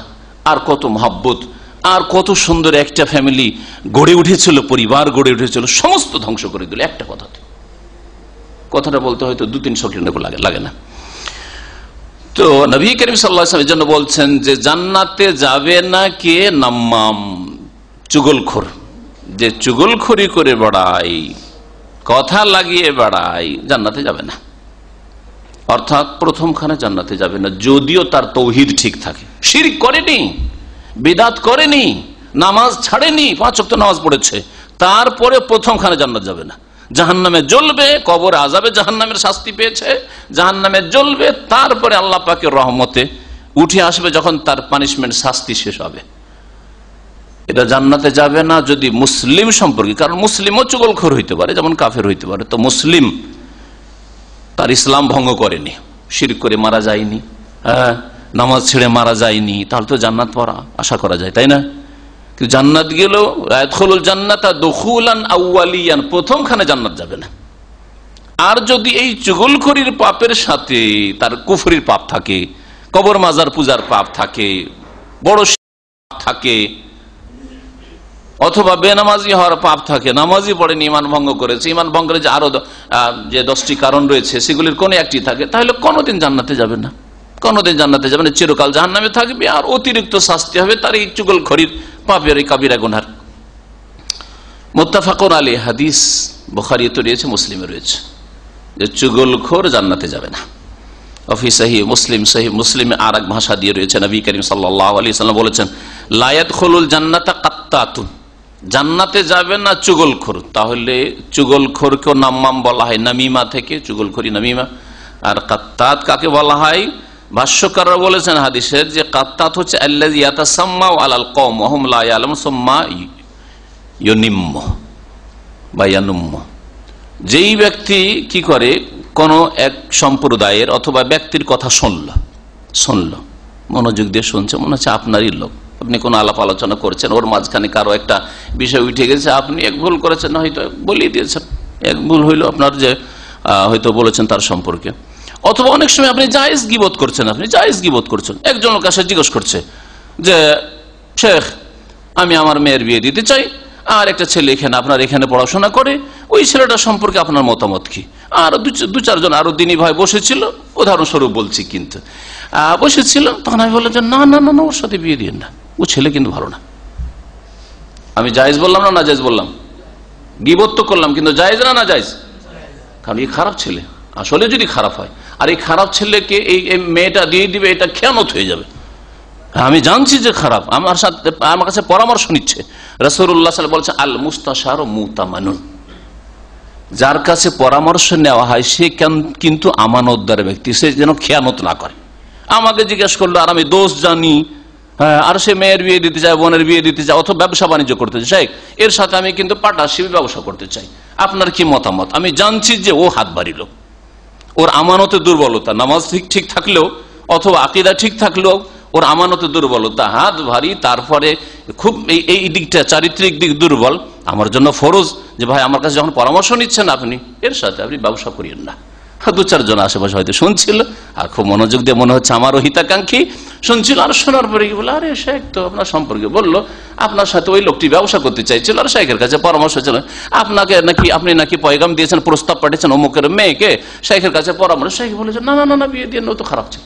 আর কত মহাব্বত আর কত সুন্দর একটা ফ্যামিলি গড়ে উঠেছিল, পরিবার গড়ে উঠেছিল, সমস্ত ধ্বংস করে দিল একটা কথাতে। কথাটা বলতে হয়তো 2-3 সেকেন্ড লাগে না। তো নবী করিম সাল্লাল্লাহু আলাইহি ওয়াসাল্লাম এর জন্য বলছেন যে জান্নাতে যাবে না কে? নাম্মাম, চুগলখোর, যে চুগলখড়ি করে বেড়ায়, কথা লাগিয়ে বেড়ায়, জান্নাতে যাবে না। অর্থাৎ প্রথমখানে জান্নাতে যাবে না, যদিও তার তৌহিদ ঠিক থাকে, শিরক করেনি, বিদআত করেনি, নামাজ ছাড়েনি, 5 ওয়াক্ত নামাজ পড়েছে, তারপরে প্রথমখানে জান্নাত যাবে না। জাহান্নামে জ্বলবে, কবর আযাবে জাহান্নামের শাস্তি পেয়েছে, জাহান্নামে জ্বলবে, তারপরে আল্লাহ পাকের রহমতে উঠে আসবে যখন তার পানিশমেন্ট, শাস্তি শেষ হবে। এটা জান্নাতে যাবে না যদি মুসলিম সম্পর্কে, কারণ মুসলিমও চুগলখোর হইতে পারে, যেমন কাফের হইতে পারে। তো মুসলিম তার ইসলাম ভঙ্গ করেনি, শিরক করে মারা যায়নি, হ্যাঁ, নামাজ ছেড়ে মারা যায়নি, তাহলে তো জান্নাত পাওয়া আশা করা যায়, তাই না? কিন্তু জান্নাত গেলেও ইয়াদখুলুল জান্নাতা দুখুলান আউয়ালিয়ান, প্রথমখানে জান্নাত যাবে না। আর যদি এই চুগলখড়ির পাপের সাথে তার কুফরির পাপ থাকে, কবর মাজার পূজার পাপ থাকে, বড় থাকে, অথবা বেনামাজি হওয়ার পাপ থাকে, নামাজি পড়েনি, ইমান ভঙ্গ করেছে, ইমান ভঙ্গের যে আরো যে 10টি কারণ রয়েছে সেগুলির কোন একটি থাকে, তাহলে কোনোদিন জান্নাতে যাবে না, কোনোদিন জান্নাতে যাবে না, চিরকাল জাহান্নামে থাকবে। আর অতিরিক্ত শাস্তি হবে তার এই চুগলখড়ির পাপের, এই কাবিরা গুনার। মুত্তাফাকুন আলাইহি হাদিস বুখারীতে রয়েছে, মুসলিমে রয়েছে যে চুগলখোর জান্নাতে যাবে না। ফি সহিহ মুসলিম, সহিহ মুসলিমে আরেক ভাষা দিয়ে রয়েছে, নবী করিম সাল্লাল্লাহু আলাইহি ওয়াসাল্লাম বলেছেন লা ইয়াদখুলুল জান্নাতা কাত্তাতুন, জান্নাতে যাবে না চুগলখোর। তাহলে চুগলখোরকে নাম্মাম বলা হয় নামিমা থেকে, চুগলখড়ি নামিমা। আর কাত্তাত কাকে বলা হয়? ভাষ্যকাররা বলেছেন হাদিসের যে কাত্তাত হচ্ছে আল্লাযী ইয়াতাসাম্মাউ আলাল কওম ওয়া হুম লা ইয়ালামুন সুম্মা ইউনিম্মু বা ইয়ানুম্মু, যেই ব্যক্তি কি করে কোন এক সম্প্রদায়ের অথবা ব্যক্তির কথা শুনল, মনোযোগ দিয়ে শুনছে, মনে হচ্ছে আপনারই লোক, আপনি কোন আলাপ আলোচনা করছেন, ওর মাঝখানে কারো একটা বিষয় উঠে গেছে, আপনি এক ভুল করেছেন, হয়তো বলিয়ে দিয়েছেন, এক ভুল হইলো আপনার, যে হয়তো বলেছেন তার সম্পর্কে। অথবা অনেক সময় আপনি জায়েজ গীবত করছেন, একজন লোক কাছে জিজ্ঞেস করছে যে শেখ আমি আমার মেয়ের বিয়ে দিতে চাই, আর একটা ছেলে আপনার এখানে পড়াশোনা করে, ওই ছেলেটা সম্পর্কে আপনার মতামত কি? আর 2-4 জন আরো দিনী ভাই বসেছিল, উদাহরণস্বরূপ বলছি, কিন্তু বসেছিল, তখন আমি বললাম যে না না না, ওর সাথে বিয়ে দিন না, ও ছেলে কিন্তু ভালো না। আমি জায়েজ বললাম না জায়েজ বললাম? গীবত তো করলাম, কিন্তু জায়েজ না জায়েজ? কারণ এই খারাপ ছেলে, আসলে যদি খারাপ হয়, আর এই খারাপ ছেলেকে এই মেয়েটা দিয়ে দিবে, এটা খেয়ানত হয়ে যাবে। আমি জানছি যে খারাপ, আমার কাছে পরামর্শ নিচ্ছে। রাসূলুল্লাহ সাল্লাল্লাহু আলাইহি ওয়াসাল্লাম বলেছেন আল মুস্তাশারু মুতামানুন, যার কাছে পরামর্শ নেওয়া হয় সে কিন্তু আমানতদার ব্যক্তি, সে যেন খেয়ানত না করে। আমাকে জিজ্ঞেস করলো আর আমি দোষ জানি, হ্যাঁ, আর সে মেয়ের বিয়ে দিতে চায়, বোনের বিয়ে দিতে চায়, অথবা ব্যবসা বাণিজ্য করতে চাই, এর সাথে আমি কিন্তু পার্টনারশিপ ব্যবসা করতে চাই, আপনার কি মতামত? আমি জানছি যে ও হাত বাড়িল, ওর আমানতে দুর্বলতা, নামাজ ঠিক থাকলেও অথবা আকীদা ঠিক থাকলেও ওর আমানতে দুর্বলতা, হাত ভারী, তারপরে খুব এই দিকটা চারিত্রিক দিক দুর্বল। আমার জন্য ফরজ যে ভাই আমার কাছে যখন পরামর্শ নিচ্ছেন আপনি, এর সাথে আপনি ব্যবসা করিয়েন না। দু চারজন আশেপাশে হয়তো শুনছিল আর খুব মনোযোগ দিয়ে, মনে হচ্ছে আমারও হিতাকাঙ্ক্ষী শুনছিল, আর শোনার পরে কি বলে, আরে শেখ তো আপনার সম্পর্কে বললো, আপনার সাথে ওই লোকটি ব্যবসা করতে চাইছিল, আর শেখের কাছে পরামর্শ ছিল, আপনাকে নাকি আপনি নাকি পয়গাম দিয়েছেন, প্রস্তাব পাঠিয়েছেন অমুকের মেয়েকে, শেখের কাছে পরামর্শ। শেখ বলেছে না না না, বিয়ে দিয়ে তো খারাপ ছিল,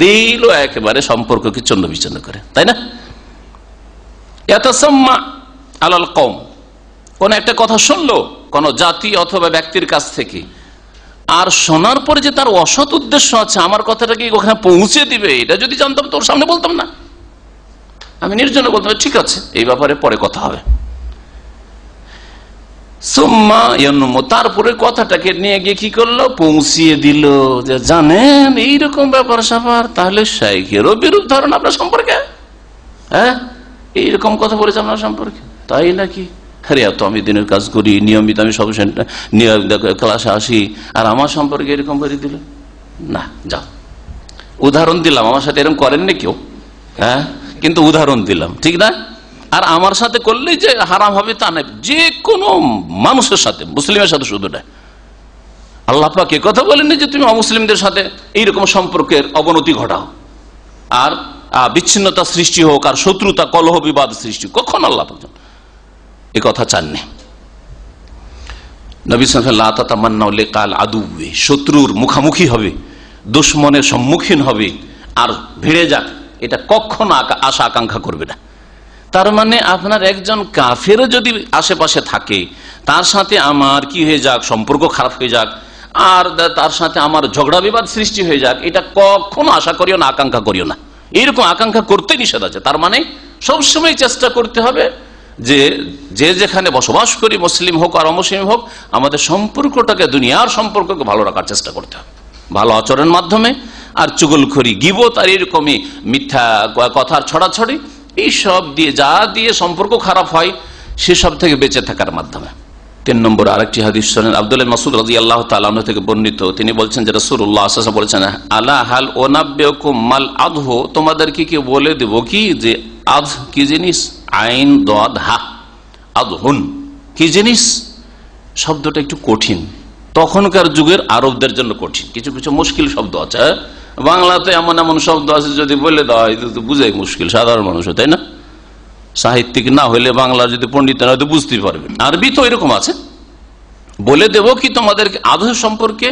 দিল একেবারে সম্পর্ককে চন্ন বিচন্ন করে, তাই না? ইয়াতাসাম্মা আলাল কওম, কোন একটা কথা শুনলো কোন জাতি অথবা ব্যক্তির কাছ থেকে, আর শোনার পরে যে তার অসৎ উদ্দেশ্য আছে, আমার কথাটাকে ওখানে পৌঁছে দিবে, এটা যদি জানতাম তোর সামনে বলতাম না, আমি নির্জনে বলতাম ঠিক আছে এই ব্যাপারে পরে কথা হবে। তারপরে কথাটাকে নিয়ে গিয়ে কি করলো, পৌঁছিয়ে দিল যে জানেন এইরকম ব্যাপার স্যাপার, তাহলে শাইখেরও বিরূপ ধারণা আপনার সম্পর্কে, হ্যাঁ এইরকম কথা বলেছে আপনার সম্পর্কে, তাই নাকি? আরে এত আমি দিনের কাজ করি, নিয়মিত আমি সব ক্লাসে আসি, আর আমার সম্পর্কে এরকম করে দিল না। যাও, উদাহরণ দিলাম, আমার সাথে এরকম করেননি কেউ, হ্যাঁ, কিন্তু উদাহরণ দিলাম, ঠিক না? আর আমার সাথে করলেই যে হারাম হবে তা নয়, যে কোনো মানুষের সাথে, মুসলিমের সাথে শুধু না। আল্লাহ পাক এ কথা বলেননি যে তুমি অমুসলিমদের সাথে এইরকম সম্পর্কের অবনতি ঘটাও, আর বিচ্ছিন্নতা সৃষ্টি হোক, আর শত্রুতা কলহ বিবাদ সৃষ্টি, কখন আল্লাহ পাক এ কথা চাননি। নবী সাল্লাল্লাহু আলাইহি তামান্নাউ লিকাল আদুওয়ে, শত্রুর মুখামুখি হবে, দুশমনের সম্মুখীন হবে আর ভিড়ে যাক, এটা কখনো আশা আকাঙ্ক্ষা করবে না। তার মানে আপনার একজন কাফেরও যদি আশেপাশে থাকে, তার সাথে আমার কি হয়ে যাক, সম্পর্ক খারাপ হয়ে যাক, আর তার সাথে আমার ঝগড়া বিবাদ সৃষ্টি হয়ে যাক, এটা কখনো আশা করিও না, আকাঙ্ক্ষা করিও না। এইরকম আকাঙ্ক্ষা করতে নিষেধ আছে। তার মানে সবসময় চেষ্টা করতে হবে যে যেখানে বসবাস করি, মুসলিম হোক আর অমুসলিম হোক, আমাদের সম্পর্কটাকে, দুনিয়ার সম্পর্ককে ভালো রাখার চেষ্টা করতে হবে ভালো আচরণের মাধ্যমে। আর চুগলখড়ি, গীবত আর এরকমই মিথ্যা কথার ছড়াছড়ি, এইসব দিয়ে যা দিয়ে সম্পর্ক খারাপ হয় সেসব থেকে বেঁচে থাকার মাধ্যমে। 3 নম্বর আরেকটি হাদিস শোনেন, আব্দুল্লাহ মাসউদ রাদিয়াল্লাহু তাআলা আনহু থেকে বর্ণিত, তিনি বলছেন যে রাসূলুল্লাহ সাল্লাল্লাহু আলাইহি ওয়াসাল্লাম বলেছেন, আলা হাল উনাব্বিউকুম মাল আদহু, তোমাদেরকে কি বলে দেব কি যে আদ কি জিনিস, আইন দাদ হা, আদহুন কি জিনিস। শব্দটা একটু কঠিন, তখনকার যুগের আরবদের জন্য কঠিন, কিছু কিছু মুশকিল শব্দ আছে। বাংলাতে এমন এমন শব্দ আছে যদি বলে দেওয়া হয় তো বুঝাই মুশকিল সাধারণ মানুষ, তাই না? সাহিত্যিক না হইলে বাংলা যদি পণ্ডিত না হয়তো বুঝতেই পারবেন। আরবি তো এরকম আছে, বলে দেব কি তোমাদের আদহ সম্পর্কে,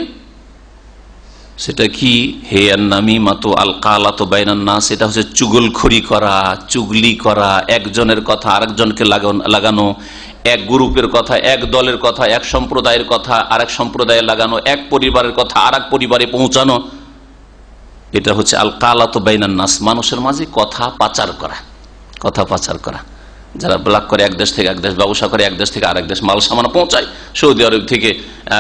সেটা কি, হে নামিমাতু আল কালাতু বাইনান নাস, এটা হচ্ছে চুগলখড়ি করা, চুগলি করা, একজনের কথা আরেকজনকে লাগানো, এক গ্রুপের কথা, এক দলের কথা, এক সম্প্রদায়ের কথা আরেক সম্প্রদায়ে লাগানো, এক পরিবারের কথা আরেক পরিবারে পৌঁছানো, এটা হচ্ছে আল কালাতু বাইনান নাস, মানুষের মাঝে কথা পাচার করা, কথা পাচার করা। যারা ব্লক করে এক দেশ থেকে এক দেশ, ব্যবসা করে এক দেশ থেকে আরেক দেশ, মাল সামান পৌঁছায়, সৌদি আরব থেকে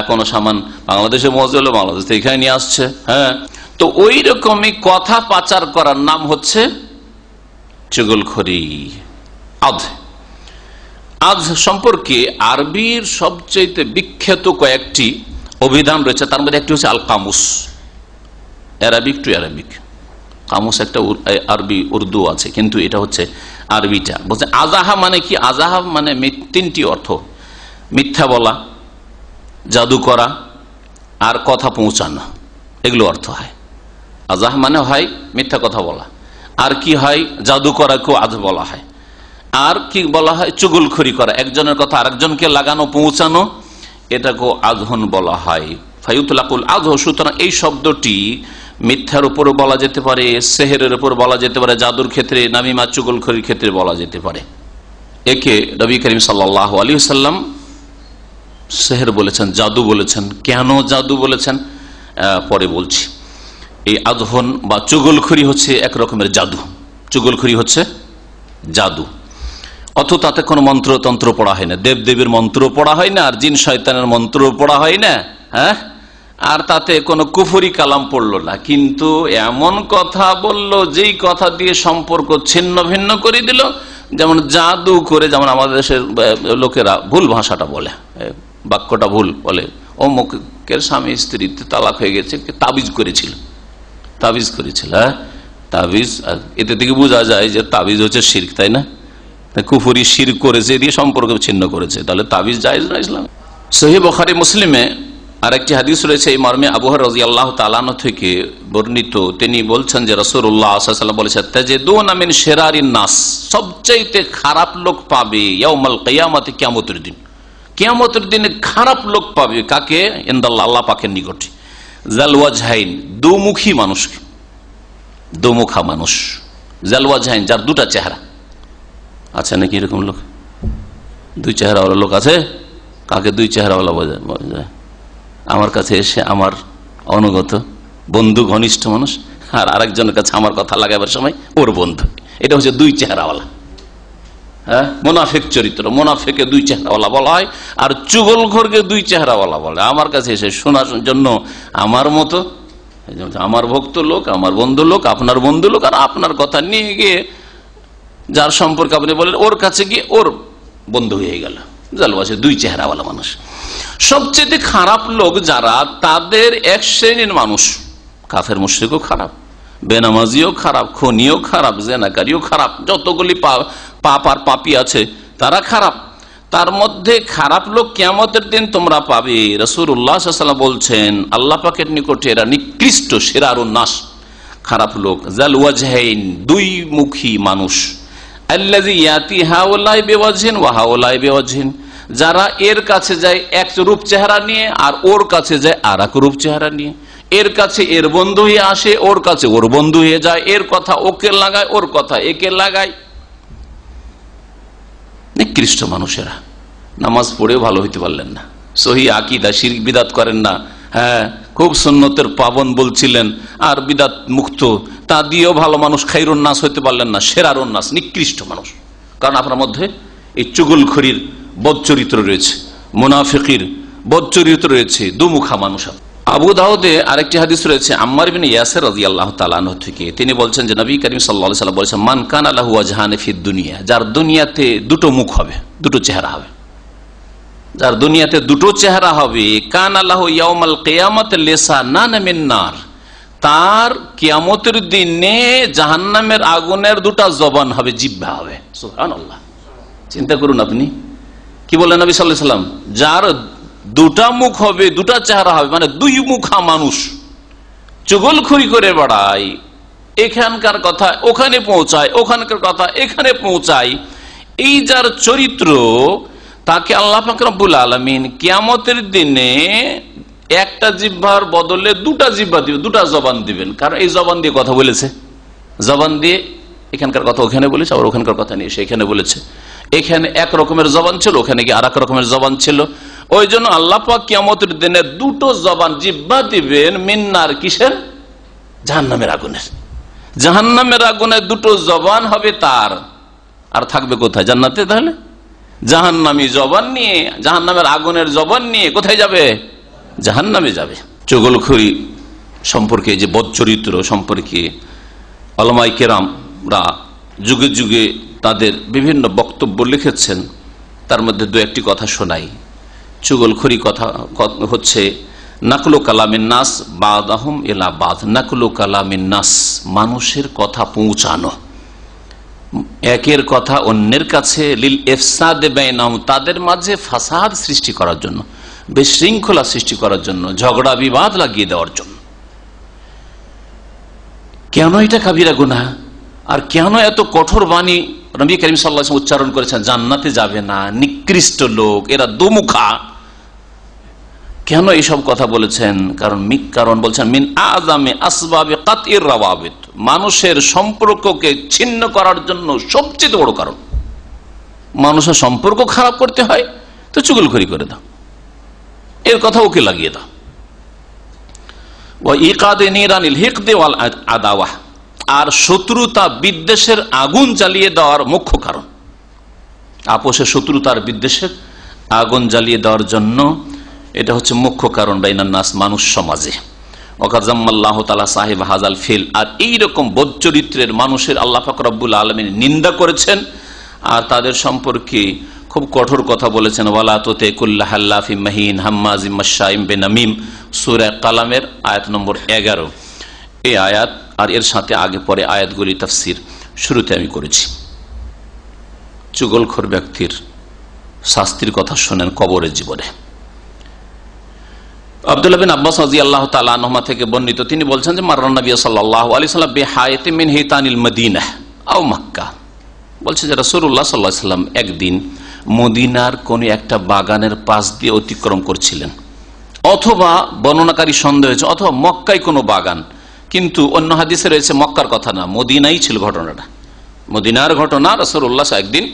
কোনো সামান বাংলাদেশে পৌঁছলো, বাংলাদেশ থেকে এখানে নিয়ে আসছে, হ্যাঁ। তো ওই রকমই কথা পাচার করার নাম হচ্ছে চুগলখড়ি, আদ। আজ সম্পর্কে আরবির সবচেয়ে বিখ্যাত কয়েকটি অভিধান রয়েছে, তার মধ্যে একটি হচ্ছে আল কামুস, অ্যারাবিক টু অ্যারাবিক কামুস, একটা আরবি উর্দু আছে, কিন্তু এটা হচ্ছে আরবিটা। বলছে আজাহা মানে কি, আজাহা মানে 3টি অর্থ, মিথ্যা বলা, জাদু করা আর কথা পৌঁছানো, এগুলো অর্থ হয়। আজাহ মানে হয় মিথ্যা কথা বলা, আর কি হয় জাদু করা, কেউ আজ বলা হয়, আর কি বলা হয় চুগলখড়ি করা, একজনের কথা আরেকজনকে লাগানো, পৌঁছানো, এটাকেও আযহন বলা হয়। ফায়ুতলাকুল আযহ, সুতরাং এই শব্দটি মিথ্যার উপরও বলা যেতে পারে, সেহেরের উপর বলা যেতে পারে, জাদুর ক্ষেত্রে, নামিমা চুগলখড়ির ক্ষেত্রে বলা যেতে পারে। একে নবী করিম সাল্লাল্লাহু আলাইহি ওয়াসাল্লাম সেহের বলেছেন, জাদু বলেছেন। কেন জাদু বলেছেন পরে বলছি। এই আযহন বা চুগলখড়ি হচ্ছে এক রকমের জাদু, চুগলখড়ি হচ্ছে জাদু। অত তাতে কোনো মন্ত্রতন্ত্র পড়া হয় না, দেবদেবীর মন্ত্র পড়া হয় না, আর জিন শয়তানের মন্ত্র পড়া হয় না, হ্যাঁ, আর তাতে কোনো কুফরি কালাম পড়লো না, কিন্তু এমন কথা বলল যেই কথা দিয়ে সম্পর্ক ছিন্ন ভিন্ন করে দিল। যেমন জাদু করে, যেমন আমাদের দেশের লোকেরা ভুল ভাষাটা বলে, বাক্যটা ভুল বলে, অমুকের স্বামী স্ত্রী তালাক হয়ে গেছে, তাবিজ করেছিল, হ্যাঁ তাবিজ। এতে থেকে বোঝা যায় যে তাবিজ হচ্ছে শিরক, তাই না? কুফরি শিরক করেছে, দিয়ে সম্পর্ক ছিন্ন করেছে, তাহলে তাবিজ জায়েজ না ইসলামে? সহিহ বুখারী মুসলিমে আরেকটি হাদিস রয়েছে এই মর্মে, আবু হুরায়রা রাদিয়াল্লাহু তাআলা আনহু থেকে বর্ণিত। তিনি বলছেন যে রাসূলুল্লাহ সাল্লাল্লাহু আলাইহি ওয়াসাল্লাম বলেছেন, তাজিদুনা মিন শিরারিন নাস, সবচাইতে খারাপ লোক পাবে ইয়াউমাল কিয়ামতে, কিয়ামতের দিন। কিয়ামতের দিনে খারাপ লোক পাবে কাকে? ইনদাল্লাহ, আল্লাহ পাকের নিকটে। জাল ওয়াজহাইন, দুমুখী মানুষকে, দুমুখা মানুষ। জাল ওয়াজহাইন, যার দুটা চেহারা আছে। নাকি এরকম লোক? দুই চেহারাওয়ালা লোক আছে? কাকে দুই চেহারাওয়ালা বোঝা যায়? আমার কাছে এসে আমার অনুগত বন্ধু, ঘনিষ্ঠ মানুষ, আর আরেকজনের কাছে আমার কথা লাগাবার সময় ওর বন্ধু। এটা হচ্ছে দুই চেহারাওয়ালা। হ্যাঁ, মুনাফিক চরিত্র। মুনাফিকে দুই চেহারাওয়ালা বলা হয়, আর চুগলখোরকে দুই চেহারাওয়ালা বলে। আমার কাছে এসে শোনার জন্য আমার মতো, আমার ভক্ত লোক, আমার বন্ধু লোক, আপনার বন্ধু লোক, আর আপনার কথা নিয়ে গিয়ে যার সম্পর্কে আপনি বলেন ওর কাছে গিয়ে ওর বন্ধু হয়ে গেল। জালওয়াজে দুই চেহারাওয়ালা মানুষ। সবচেয়ে খারাপ লোক যারা, তাদের এক শ্রেণীর মানুষ, কাফের মুশরিকও খারাপ, বেনামাজিও খারাপ, খুনিও খারাপ, জেনাকারীও খারাপ, যতগুলি পাপ আর পাপী আছে তারা খারাপ। তার মধ্যে খারাপ লোক কিয়ামতের দিন তোমরা পাবে। রাসূলুল্লাহ সাল্লাল্লাহু আলাইহি ওয়াসাল্লাম বলছেন, আল্লাহ পাকের নিকটে এরা নিকৃষ্ট, শিরারুন নাস, খারাপ লোক। জাল ওয়াজহাইন, দুই মুখী মানুষ। আল্লাযী ইয়াতি হাওলাই বিওয়াজহিন ওয়া হাওলাই বিওয়াজহিন, যারা এর কাছে যায় এক রূপ চেহারা নিয়ে, আর ওর কাছে যায় আর এক রূপ চেহারা নিয়ে। এর কাছে এর বন্ধু হয়ে আসে, ওর কাছে ওর বন্ধু হয়ে যায়। এর কথা ওকে লাগায়, ওর কথা একে লাগায়। নিকৃষ্ট মানুষেরা। নামাজ পড়েও ভালো হইতে পারলেন না, সহি আকীদা, শিরক বিদআত করেন না, হ্যাঁ খুব সুন্নতের পাবন বলছিলেন আর বিদআত মুক্ত, তা দিয়েও ভালো মানুষ, খাইরুন নাস হইতে পারলেন না, শেরারুন নাস, নিকৃষ্ট মানুষ। কারণ আপনার মধ্যে এই চুগলখড়ির বদচরিত্র রয়েছে, মুনাফিকির বদচরিত্র রয়েছে, দুমুখা মানুষ। আবু দাউদে আরেকটি হাদিস রয়েছে আম্মার ইবনে ইয়াসির রাদিয়াল্লাহু তাআলা আনহু থেকে। তিনি বলছেন যে নবী করিম সাল্লাল্লাহু আলাইহি ওয়াসাল্লাম বলেছেন, মান কানা লাহু ওয়াজহান ফিদ দুনিয়া, যার দুনিয়াতে দুটো মুখ হবে, দুটো চেহারা হবে, যার দুনিয়াতে দুটো চেহারা হবে, কানা লাহু ইয়াউমাল কিয়ামাতি লিসানান মিন নার, তার কিয়ামতের দিনে জাহান্নামের আগুনের দুটো জবান হবে, জিহ্বা হবে। সুবহানাল্লাহ, চিন্তা করুন আপনি কি বললেন নবী সাল্লাল্লাহু আলাইহি ওয়াসাল্লাম, যার দুটা মুখ হবে, দুটা চেহারা হবে, মানে দুই মুখা মানুষ, চুগলখড়ি করে বেড়ায়, এখানকার কথা ওখানে পৌঁছায়, ওখানকার কথা এখানে পৌঁছায়। এই যার চরিত্র, তাকে আল্লাহ পাক রব্বুল আলামিন কিয়ামতের দিনে একটা জিহ্বার বদলে দুটা জিহ্বা দিবেন, দুটা জবান দিবেন। কারণ এই জবান দিয়ে কথা বলেছে, জবান দিয়ে এখানকার কথা ওখানে বলেছে, আবার ওখানকার কথা নিয়ে সে এখানে বলেছে। এখানে এক রকমের জবান ছিল, ওখানে গিয়ে আর এক রকমের জবান ছিল। ওই জন্য আল্লাহ পাক কিয়ামতের দিনে দুটো জবান, জিহ্বা দিবেন মিন্নার, কিসের? জাহান্নামের আগুনের। জাহান্নামের আগুনের দুটো জবান হবে তার, আর থাকবে কোথায়? জান্নাতে। তাহলে জাহান্নামী জবান নিয়ে, জাহান্নামের আগুনের জবান নিয়ে কোথায় যাবে? জাহান্নামে যাবে। চুগলখড়ি সম্পর্কে, যে বদচরিত্র সম্পর্কে উলামায়ে কেরামরা যুগে যুগে তাদের বিভিন্ন বক্তব্য লিখেছেন, তার মধ্যে দু একটি কথা শোনাই। চুগলখড়ি কথা হচ্ছে নাকলু কালামিন নাস বাদাহুম ইলা বাদ, নাকলু কালামিন নাস, মানুষের কথা পৌঁছানো, একের কথা অন্যের কাছে, লিল ইফসাদ বাইনাহুম, তাদের মাঝে ফাসাদ সৃষ্টি করার জন্য, বিশৃঙ্খলা সৃষ্টি করার জন্য, ঝগড়া বিবাদ লাগিয়ে দেওয়ার জন্য। কেন এটা কাবিরা গুনাহ? আর কেন এত কঠোর বাণী নবী করিম সাল্লাল্লাহু আলাইহি ওয়াসাল্লাম উচ্চারণ করেছেন, জান্নাতে যাবে না, নিকৃষ্ট লোক, এরা দুমুখা? কেন এইসব কথা বলেছেন? কারণ বলছেন মিন আযামি আসবাবি কাতইর রাওয়াবিত, মানুষের সম্পর্ককে ছিন্ন করার জন্য সবচেয়ে বড় কারণ। মানুষের সম্পর্ক খারাপ করতে হয় তো চুগলখড়ি করে দাও, এর কথা ওকে লাগিয়ে দাও। ওয়া ইকাদে নিরানিল হিকদি ওয়াল আদাওয়াহ, আর শত্রুতা বিদ্বেষের আগুন জ্বালিয়ে দেওয়ার মুখ্য কারণ। আপোষের শত্রুতার বিদ্বেষের আগুন জ্বালিয়ে দেওয়ার জন্য এটা হচ্ছে মুখ্য কারণ বাইনান নাস, মানুষ সমাজে। ওয়াকাযাম্মাল্লাহ তাআলা সাহিব হাযাল ফিল, আর এইরকম বদ চরিত্রের মানুষের আল্লাহ পাক রব্বুল আলামিন নিন্দা করেছেন আর তাদের সম্পর্কে খুব কঠোর কথা বলেছেন। ওয়ালা তুতি কুল্লা হাল্লাফিম মাহিন হাম্মাজিম মাশাইম বিনামিম, সূরা কালামের আয়াত নম্বর 11। এই আয়াত আর এর সাথে আগে পরে আয়াতগুলি তাফসীর শুরুতে আমি করেছি। চুগলখোর ব্যক্তির শাস্তির কথা শোনেন কবরের জীবনে। আব্দুল্লাহ বিন আব্বাস রাদিয়াল্লাহু তাআলা আনহুমা থেকে বর্ণিত, তিনি বলছেন যে মাররান নবী সাল্লাল্লাহু আলাইহি ওয়াসাল্লাম বিহায়াতিন মিন হিতানিল মদিনাহ আও মক্কা, বলছে যে রাসূলুল্লাহ সাল্লাল্লাহু আলাইহি ওয়াসাল্লাম একদিন মদিনার কোন একটা বাগানের পাশ দিয়ে অতিক্রম করছিলেন, অথবা বর্ণনাকারী সন্দেহ হয়েছে অথবা মক্কায় কোনো বাগান, কিন্তু অন্য হাদিসে রয়েছে মক্কার কথা না, মদিনাই ছিল ঘটনাটা, মদিনার ঘটনা। রাসূলুল্লাহ একদিন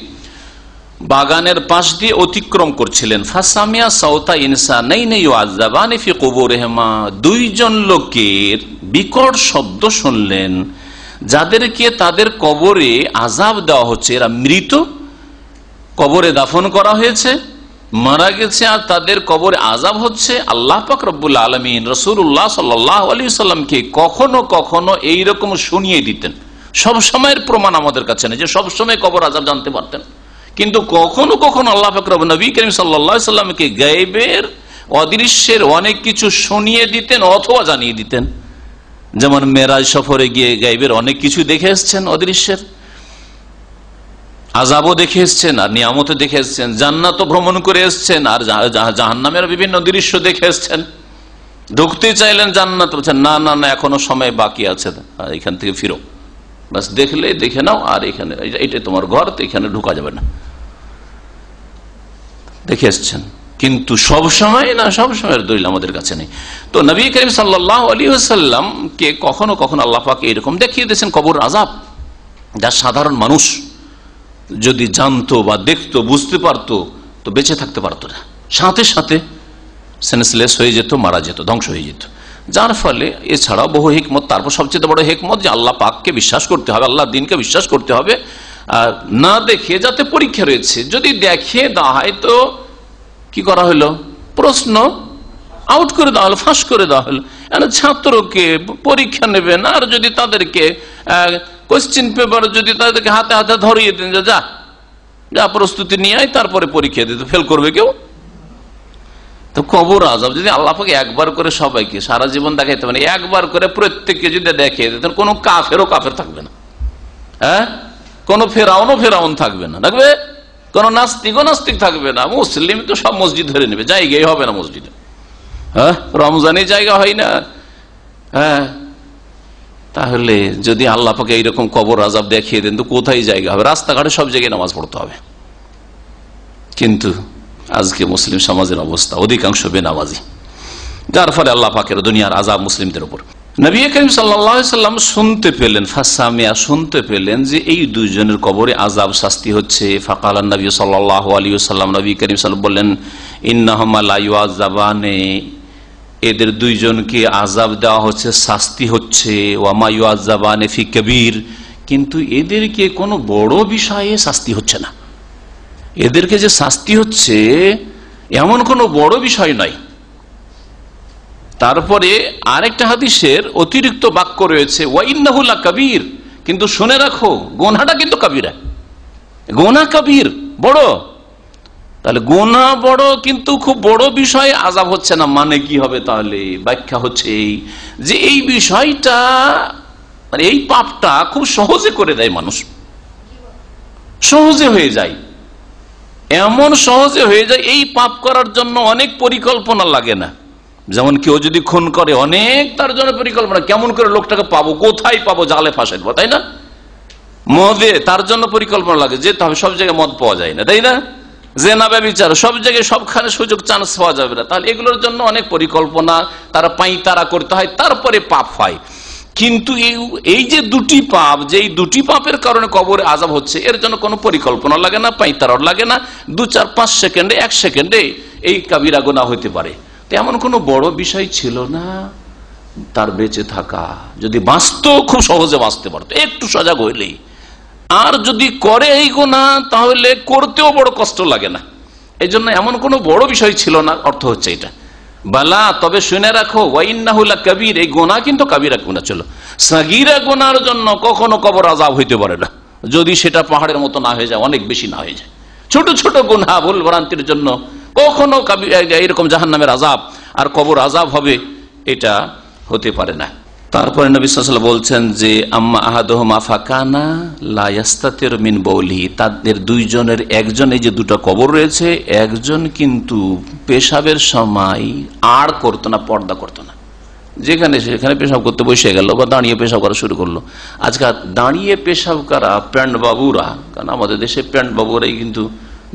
বাগানের পাশ দিয়ে অতিক্রম করছিলেন। ফাসামিয়া সাওতা ইনসানাইনি ইউআযাবানি ফি কুবুরিহিমা, দুইজন লোকের বিকট শব্দ শুনলেন যাদেরকে তাদের কবরে আযাব দেওয়া হচ্ছে। এরা মৃত, কবরে দাফন করা হয়েছে, মারা গেছে, আর তাদের কবরে আযাব হচ্ছে। আল্লাহ পাক রব্বুল আলামিন রাসূলুল্লাহ সাল্লাল্লাহু আলাইহি ওয়াসাল্লামকে কখনো কখনো এইরকম শুনিয়ে দিতেন। সব সময়ের প্রমাণ আমাদের কাছে নেই যে সব সময় কবর আযাব জানতে পারতেন, কিন্তু কখনো কখনো আল্লাহ পাক রব্বুল নবী করিম সাল্লাল্লাহু আলাইহি ওয়াসাল্লামকে গায়েবের অদৃশ্যের অনেক কিছু শুনিয়ে দিতেন অথবা জানিয়ে দিতেন। যেমন মেরাজ সফরে গিয়ে গায়েবের অনেক কিছু দেখে এসছেন, অদৃশ্যের আযাবও দেখে এসছেন আর নিয়ামতও দেখে এসছেন, জান্নাত ভ্রমণ করে এসছেন আর জাহান্নামের বিভিন্ন দৃশ্য দেখে এসছেন। ঢুকতে চাইলেন জান্নাত, বলছেন না না না এখনো সময় বাকি আছে, এখান থেকে ফিরো, বাস দেখলে দেখে নাও, আর এখানে এটা তোমার ঘর, তো এখানে ঢুকা যাবে না, দেখে এসছেন। কিন্তু সব সময় না, সব সময়ের দলিল আমাদের কাছে নেই। তো নবী করিম সাল্লাল্লাহু আলাইহি ওয়াসাল্লাম কে কখনো কখনো আল্লাহ পাক এরকম দেখিয়ে দিয়েছেন কবর আযাব, যা সাধারণ মানুষ যদি জানতো বা দেখতো বুঝতে পারতো তো বেঁচে থাকতে পারতো না, সাথে সাথে সেন্সলেস হয়ে যেত, মারা যেত, ধ্বংস হয়ে যেত। যার ফলে এছাড়াও বহু হিকমত, তারপর সবচেয়ে বড় হিকমত যে আল্লাহ পাককে বিশ্বাস করতে হবে, আল্লাহ দিনকে বিশ্বাস করতে হবে, আর না দেখে যাতে পরীক্ষা রয়েছে, যদি দেখিয়ে দেওয়া হয় তো কি করা হলো, প্রশ্ন আউট করে দেওয়া হলো, ফাঁস করে দেওয়া হলো। ছাত্রকে পরীক্ষা নেবেন আর যদি তাদেরকে কোশ্চেন পেপার যদি তাদেরকে হাতে হাতে ধরিয়ে দেন যে যা যা প্রস্তুতি নিয়ে আয়, তারপরে পরীক্ষা দিতে, ফেল করবে কেউ? তো কবর আযাব যদি আল্লাহ পাক একবার করে সবাইকে সারা জীবন দেখাইতে পারে, একবার করে প্রত্যেককে যদি দেখিয়ে দিতেন, কোনো কাফেরও কাফের থাকবে না, হ্যাঁ, কোনো ফেরাউনও ফেরাউন থাকবে না, থাকবে কোন নাস্তিকও নাস্তিক থাকবে না, মুসলিম তো সব মসজিদ ধরে নেবে, জায়গাই হবে না মসজিদে, হ্যাঁ, রমজানে জায়গা হয় না, হ্যাঁ। তাহলে যদি আল্লাহ পাকে এইরকম কবর আযাব দেখিয়ে দেন তো কোথায় জায়গা হবে? রাস্তাঘাটে সব জায়গায় নামাজ পড়তে হবে। কিন্তু আজকে মুসলিম সমাজের অবস্থা অধিকাংশ বেনামাজি, যার ফলে আল্লাহ পাকের দুনিয়ার আযাব মুসলিমদের উপর। নবী করিম সাল্লাল্লাহু আলাইহি ওয়াসাল্লাম শুনতে পেলেন, ফাসামিয়া শুনতে পেলেন যে এই দুইজনের কবরে আযাব শাস্তি হচ্ছে। ফাকালান নবী সাল্লাল্লাহু আলাইহি ওয়াসাল্লাম, নবী করিম সাল্লাল্লাহু আলাইহি ওয়াসাল্লাম বললেন, ইন্নাহুমা লা ইউআযাবানে, এদের দুইজনকে আযাব দেওয়া হচ্ছে, শাস্তি হচ্ছে, ওয়া মা ইউআযাবানে ফি কাবীর, কিন্তু এদেরকে কোনো বড় বিষয়ে শাস্তি হচ্ছে না, এদেরকে যে শাস্তি হচ্ছে এমন কোনো বড় বিষয় নয়। তারপরে আরেকটা হাদিসের অতিরিক্ত বাক্য রয়েছে, ওয়া ইন্নাহু লাকাবীর, কিন্তু শুনে রাখো গুনাহটা কিন্তু কাবীরা, গুনাহ কাবীর বড়। তাহলে গুনাহ বড় কিন্তু খুব বড় বিষয়ে আযাব হচ্ছে না, মানে কি হবে? তাহলে ব্যাখ্যা হচ্ছে যে এই বিষয়টা মানে এই পাপটা খুব সহজে করে দেয় মানুষ, সহজে হয়ে যায়, এমন সহজে হয়ে যায় এই পাপ করার জন্য অনেক পরিকল্পনা লাগে না। যেমন কেউ যদি খুন করে অনেক তার জন্য পরিকল্পনা, কেমন করে লোকটাকে পাবো, কোথায় পাবো, জালে ফাঁসাই দেবো, তাই না? মদে তার জন্য পরিকল্পনা লাগে, যেতে হবে, সব জায়গায় মদ পাওয়া যায় না, তাই না? জেনা ব্যভিচার সব জায়গায় সবখানে সুযোগ চান্স পাওয়া যাবে না, তাহলে এগুলোর জন্য অনেক পরিকল্পনা তারা তারা করতে হয়, তারপরে পাপ হয়। কিন্তু এই যে দুটি পাপ, যে এই দুটি পাপের কারণে কবরে আযাব হচ্ছে, এর জন্য কোনো পরিকল্পনা লাগে না, পাইতারাও লাগে না, 2, 4, 5 সেকেন্ডে 1 সেকেন্ডে এই কাবিরা গুনাহ হতে পারে। তেমন কোনো বড় বিষয় ছিল না তার বেঁচে থাকা, যদি বাঁচত খুব সহজে বাঁচতে পারতো, একটু সজাগ হইলেই। আর যদি করে এই গুনাহ তাহলে করতেও বড় কষ্ট লাগে না, এই জন্য এমন কোনো বড় বিষয় ছিল না, অর্থ হচ্ছে এটা। বালা, তবে শুনে রাখো, ওয়াইন্নাহু লাকাবীর, এই গুনাহ কিন্তু কাবীরা গুনাহ ছিল। সাগীরা গুনাহর জন্য কখনো কবর আযাব হইতে পারে না, যদি সেটা পাহাড়ের মতো না হয়ে যায়, অনেক বেশি না হয়ে যায়। ছোট ছোট গুনাহ, ভুল ভ্রান্তির জন্য কখনো এরকম জাহান্নামের আযাব আর কবর আযাব হবে, এটা হতে পারে না। তারপরে নবী সাল্লাল্লাহু আলাইহি ওয়াসাল্লাম বলছেন যে আম্মা আহাদুহুমা ফাকানা লা ইয়াস্তাতির মিন বাউলিহি, তাদের দুইজনের একজন, এই যে দুটো কবর রয়েছে, একজন কিন্তু পেশাবের সময় আড় করতো না, পর্দা করতো না, যেখানে সেখানে পেশাব করতে বসে গেল বা দাঁড়িয়ে পেশাব করা শুরু করলো। আজকাল দাঁড়িয়ে পেশাব করা প্যান্ট বাবুরা, কারণ আমাদের দেশে প্যান্ট বাবুরাই কিন্তু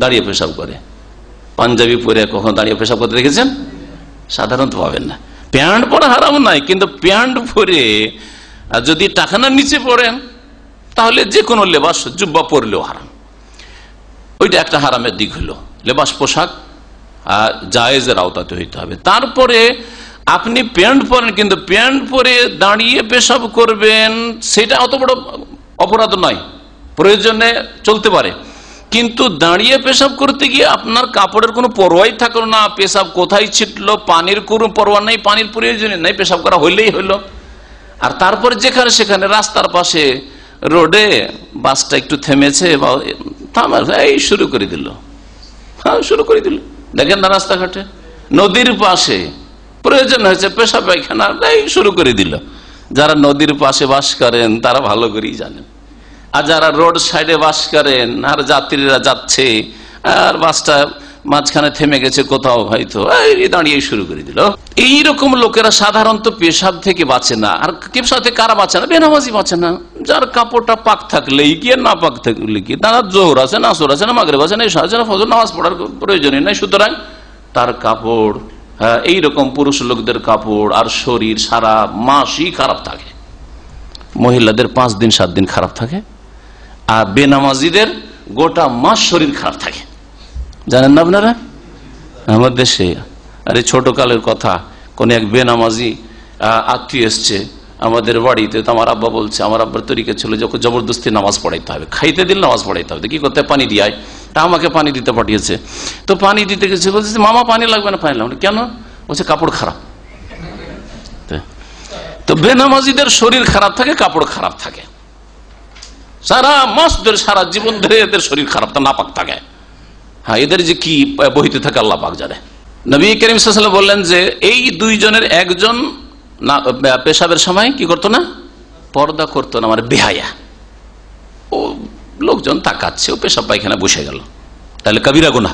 দাঁড়িয়ে পেশাব করে, পাঞ্জাবি পরে কখনো দাঁড়িয়ে পেশাব করতে দেখেছেন? সাধারণত পাবেন না। প্যান্ট পরা হারাম নাই, কিন্তু প্যান্ট পরে যদি টাকানার নিচে পড়েন তাহলে যে কোনো লেবাস জুব্বা পরলেও হারাম। ওইটা একটা হারামের দিক হলো, লেবাস পোশাক জায়েজের আওতাতে হইতে হবে। তারপরে আপনি প্যান্ট পরেন, কিন্তু প্যান্ট পরে দাঁড়িয়ে পেশাব করবেন, সেটা অত বড় অপরাধ নয়, প্রয়োজনে চলতে পারে। কিন্তু দাঁড়িয়ে পেশাব করতে গিয়ে আপনার কাপড়ের কোনো পরোয়াই থাকলো না, পেশাব কোথায় ছিটলো, পানির কোনো পরোয়া নেই, পানির প্রয়োজন নেই, পেশাব করা হইলেই হইলো। আর তারপর যেখানে সেখানে রাস্তার পাশে রোডে বাসটা একটু থেমেছে বা থামার, এই শুরু করে দিল, হ্যাঁ শুরু করে দিল। দেখেন না রাস্তাঘাটে, নদীর পাশে প্রয়োজন হয়েছে পেশাব পায়খানা, এই শুরু করে দিল। যারা নদীর পাশে বাস করেন তারা ভালো করেই জানেন, আর যারা রোড সাইডে বাস করেন আর যাত্রীরা যাচ্ছে আর বাসটা মাঝখানে থেমে গেছে কোথাও, হয়তো দাঁড়িয়ে শুরু করে দিল। এইরকম লোকেরা সাধারণত পেশাব থেকে বাঁচে না। আর পেশাব থেকে কারা বাঁচে না? বেনামাজি বাঁচে না। যার কাপড়টা পাক থাকলেই কি আর না পাক থাকলে কি, তারা জোহর আছে না, আসর আছে না, মাগরিব আছে না, ইশা আছে না, ফজর নামাজ পড়ার প্রয়োজনই নাই। সুতরাং তার কাপড়, এইরকম পুরুষ লোকদের কাপড় আর শরীর সারা মাসই খারাপ থাকে। মহিলাদের 5 দিন 7 দিন খারাপ থাকে, আর বেনামাজিদের গোটা মাস শরীর খারাপ থাকে। জানেন না আপনারা? আমার দেশে আরে ছোট কালের কথা, কোন এক বেনামাজি আত্মীয় এসছে আমাদের বাড়িতে, তো আমার আব্বা বলছে, আমার আব্বার তরিকা ছিল যখন জবরদস্তি নামাজ পড়াইতে হবে, খাইতে দিলে নামাজ পড়াইতে হবে, কি করতে, পানি দিয়ে, তা আমাকে পানি দিতে পাঠিয়েছে। তো পানি দিতে গেছে, বলছে মামা পানি লাগবে না, পানি লাগবে না। কেন? বলছে কাপড় খারাপ। তো বেনামাজিদের শরীর খারাপ থাকে, কাপড় খারাপ থাকে, সারা মাস ধরে সারা জীবন ধরে এদের শরীর খারাপ, তা নাপাক থাকে। হ্যাঁ, এদের যে কি বহিতে থাকে আল্লাহ পাক জানে। নবী করিম সাল্লাল্লাহু আলাইহি ওয়াসাল্লাম বললেন যে এই দুইজনের একজন পেশাবের সময় কি করতো না? পর্দা করতো না, মানে বেহায়া। ও লোকজন তাকাচ্ছে, ও পেশাব পায়খানা বসে গেল, তাহলে কবিরা গুনাহ।